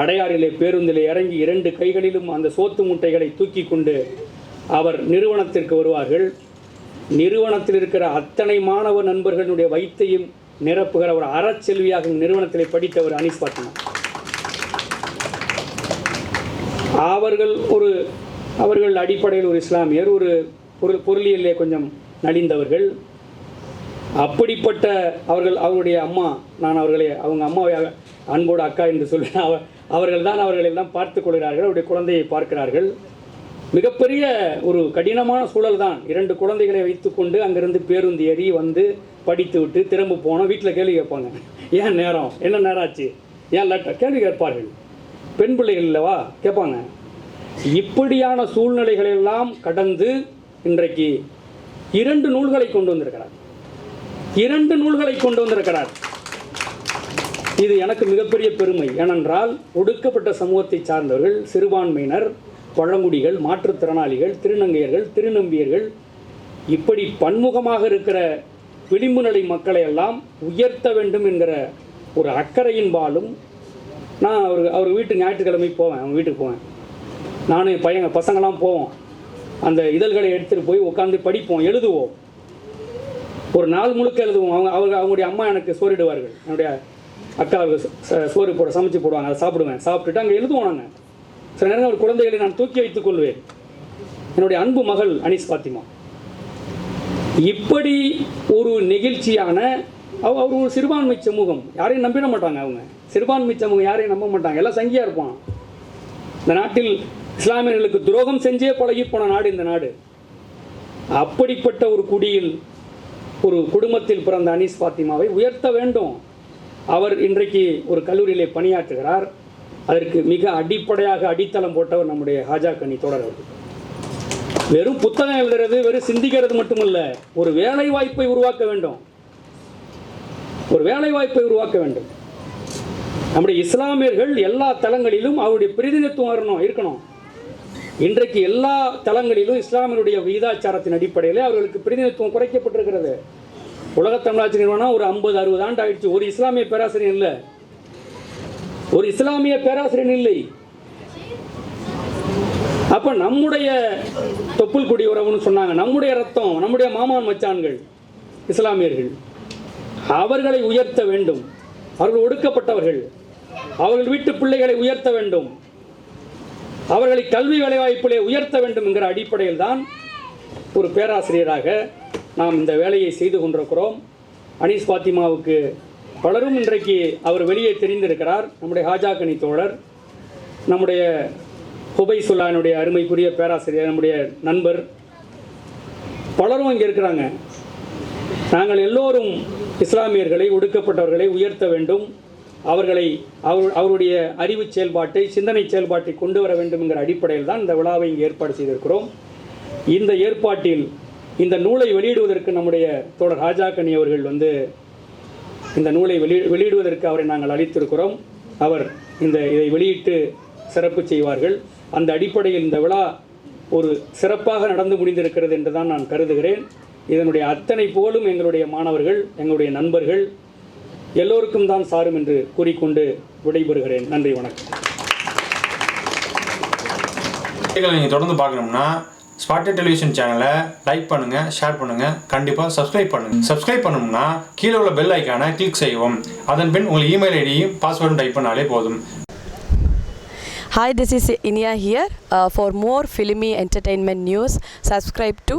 அடையாறிலே பேருந்திலே இறங்கி 2 கைகளிலும் அந்த சோத்து மூட்டைகளை தூக்கி கொண்டு அவர் நிறுவனத்திற்கு வருவார்கள். நிறுவனத்தில் இருக்கிற அத்தனை மாணவ நண்பர்களுடைய வயிற்றையும் நிரப்புகிற ஒரு அறச்செல்வியாக நிறுவனத்திலே படித்தவர் அனீஸ் ஃபாத்திமா. அவர்கள் அடிப்படையில் ஒரு இஸ்லாமியர், ஒரு பொருளியலே கொஞ்சம் நலிந்தவர்கள். அப்படிப்பட்ட அவருடைய அம்மா, நான் அவர்களை அவங்க அம்மாவை அன்போடு அக்கா என்று சொல்வேன், அவர்கள் தான் அவர்களெல்லாம் பார்த்து கொள்கிறார்கள், அவருடைய குழந்தையை பார்க்கிறார்கள். மிகப்பெரிய ஒரு கடினமான சூழல் தான். 2 குழந்தைகளை வைத்துக்கொண்டு அங்கிருந்து பேருந்து ஏறி வந்து படித்து விட்டு திரும்ப போனோம். வீட்டில் கேள்வி கேட்பாங்க, ஏன் நேரம், என்ன நேரம் ஆச்சு, ஏன் லேட்டா, கேள்வி கேட்பார்கள். பெண் பிள்ளைகள் இல்லவா கேட்பாங்க. இப்படியான சூழ்நிலைகளெல்லாம் கடந்து இன்றைக்கு 2 நூல்களை கொண்டு வந்திருக்கிறார். 2 நூல்களை கொண்டு வந்திருக்கிறார். இது எனக்கு மிகப்பெரிய பெருமை. ஏனென்றால் ஒடுக்கப்பட்ட சமூகத்தை சார்ந்தவர்கள், சிறுபான்மையினர், பழங்குடிகள், மாற்றுத்திறனாளிகள், திருநங்கையர்கள், திருநம்பியர்கள், இப்படி பன்முகமாக இருக்கிற விளிம்பு நிலை மக்களை எல்லாம் உயர்த்த வேண்டும் என்கிற ஒரு அக்கறையின்பாலும் நான் அவர் வீட்டு ஞாயிற்றுக்கிழமை போவேன், அவங்க வீட்டுக்கு போவேன். நானும் என் பசங்களாம் போவோம். அந்த இதழ்களை எடுத்துகிட்டு போய் உட்காந்து படிப்போம், எழுதுவோம். ஒரு நாள் முழுக்க எழுதுவோம். அவங்களுடைய அம்மா எனக்கு சோறிடுவார்கள். என்னுடைய அக்காவுக்கு சோறு சமைச்சு போடுவாங்க, அதை சாப்பிடுவேன். சாப்பிட்டுட்டு அங்கே எழுதுவோம். நாங்கள் சில நேரம் ஒரு குழந்தைகளை நான் தூக்கி வைத்துக் கொள்வேன். என்னுடைய அன்பு மகள் அனீஸ் ஃபாத்திமா. இப்படி ஒரு நெகிழ்ச்சியான அவர் ஒரு சிறுபான்மை சமூகம், யாரையும் நம்பிட மாட்டாங்க. அவங்க சிறுபான்மை சமூகம் யாரையும் நம்ப மாட்டாங்க, எல்லாம் சங்கியாக இருப்பான். இந்த நாட்டில் இஸ்லாமியர்களுக்கு துரோகம் செஞ்சே பழகி போன நாடு இந்த நாடு. அப்படிப்பட்ட ஒரு குடியில் ஒரு குடும்பத்தில் பிறந்த அனீஸ் ஃபாத்திமாவை உயர்த்த வேண்டும். அவர் இன்றைக்கு ஒரு கல்லூரியிலே பணியாற்றுகிறார். அதற்கு மிக அடிப்படையாக அடித்தளம் போட்டவர் நம்முடைய ஹாஜா கனி தோழர் அவர்கள். வெறும் புத்தகம் எழுதுறது, வெறும் சிந்திக்கிறது மட்டுமல்ல, ஒரு வேலை வாய்ப்பை உருவாக்க வேண்டும். ஒரு வேலை வாய்ப்பை உருவாக்க வேண்டும். நம்முடைய இஸ்லாமியர்கள் எல்லா தளங்களிலும் அவருடைய பிரதிநிதித்துவம் இருக்கணும். இன்றைக்கு எல்லா தளங்களிலும் இஸ்லாமியருடைய விகிதாச்சாரத்தின் அடிப்படையில் அவர்களுக்கு பிரதிநிதித்துவம் குறைக்கப்பட்டிருக்கிறது. உலக தமிழாட்சி நிறுவனம் ஒரு 50-60 ஆண்டு ஆயிடுச்சு. ஒரு இஸ்லாமிய பேராசிரியர் இல்லை, ஒரு இஸ்லாமிய பேராசிரியர் இல்லை. அப்ப நம்முடைய தொப்புள் குடி உறவுன்னு சொன்னாங்க, நம்முடைய ரத்தம், நம்முடைய மாமான் மச்சான்கள் இஸ்லாமியர்கள். அவர்களை உயர்த்த வேண்டும். அவர்கள் ஒடுக்கப்பட்டவர்கள், அவர்கள் வீட்டு பிள்ளைகளை உயர்த்த வேண்டும், அவர்களை கல்வி வேலைவாய்ப்பிலே உயர்த்த வேண்டும் என்கிற அடிப்படையில் தான் ஒரு பேராசிரியராக நாம் இந்த வேலையை செய்து கொண்டிருக்கிறோம். அனீஸ் ஃபாத்திமாவுக்கு பலரும் இன்றைக்கு அவர் வெளியே தெரிந்திருக்கிறார். நம்முடைய ஹாஜா கனி தோழர், நம்முடைய ஹுபைசுல்லானுடைய அருமைக்குரிய பேராசிரியர், நம்முடைய நண்பர், பலரும் இங்கே இருக்கிறாங்க. நாங்கள் எல்லோரும் இஸ்லாமியர்களை, ஒடுக்கப்பட்டவர்களை உயர்த்த வேண்டும், அவர்களை அவருடைய அறிவு செயல்பாட்டை, சிந்தனை செயல்பாட்டை கொண்டு வர வேண்டும் என்கிற அடிப்படையில் தான் இந்த விழாவை இங்கே ஏற்பாடு செய்திருக்கிறோம். இந்த ஏற்பாட்டில் இந்த நூலை வெளியிடுவதற்கு நம்முடைய தோழர் ஹாஜா கனி அவர்கள் இந்த நூலை வெளியிடுவதற்கு அவரை நாங்கள் அழைத்திருக்கிறோம். அவர் இதை வெளியிட்டு சிறப்பு செய்வார்கள். அந்த அடிப்படையில் இந்த விழா ஒரு சிறப்பாக நடந்து முடிந்திருக்கிறது என்று தான் நான் கருதுகிறேன். இதனுடைய அத்தனை புகழும் எங்களுடைய மாணவர்கள், எங்களுடைய நண்பர்கள் எல்லோருக்கும் தான் சாரும் என்று கூறிக்கொண்டு விடைபெறுகிறேன். நன்றி, வணக்கம். நீங்கள் தொடர்ந்து பார்க்கணும்னா ஸ்பாட்லைட் டெலிவிஷன் சேனலை லைக் பண்ணுங்க, ஷேர் பண்ணுங்க, கண்டிப்பாக சப்ஸ்கிரைப் பண்ணுங்க. சப்ஸ்கிரைப் பண்ணணும்னா கீழே உள்ள பெல் ஐக்கானை கிளிக் செய்யவும். அதன் பின் உங்கள் இமெயில் ஐடியும் பாஸ்வேர்டும் டைப் பண்ணாலே போதும். Hi, this is Inia here. For more filmy entertainment news, subscribe to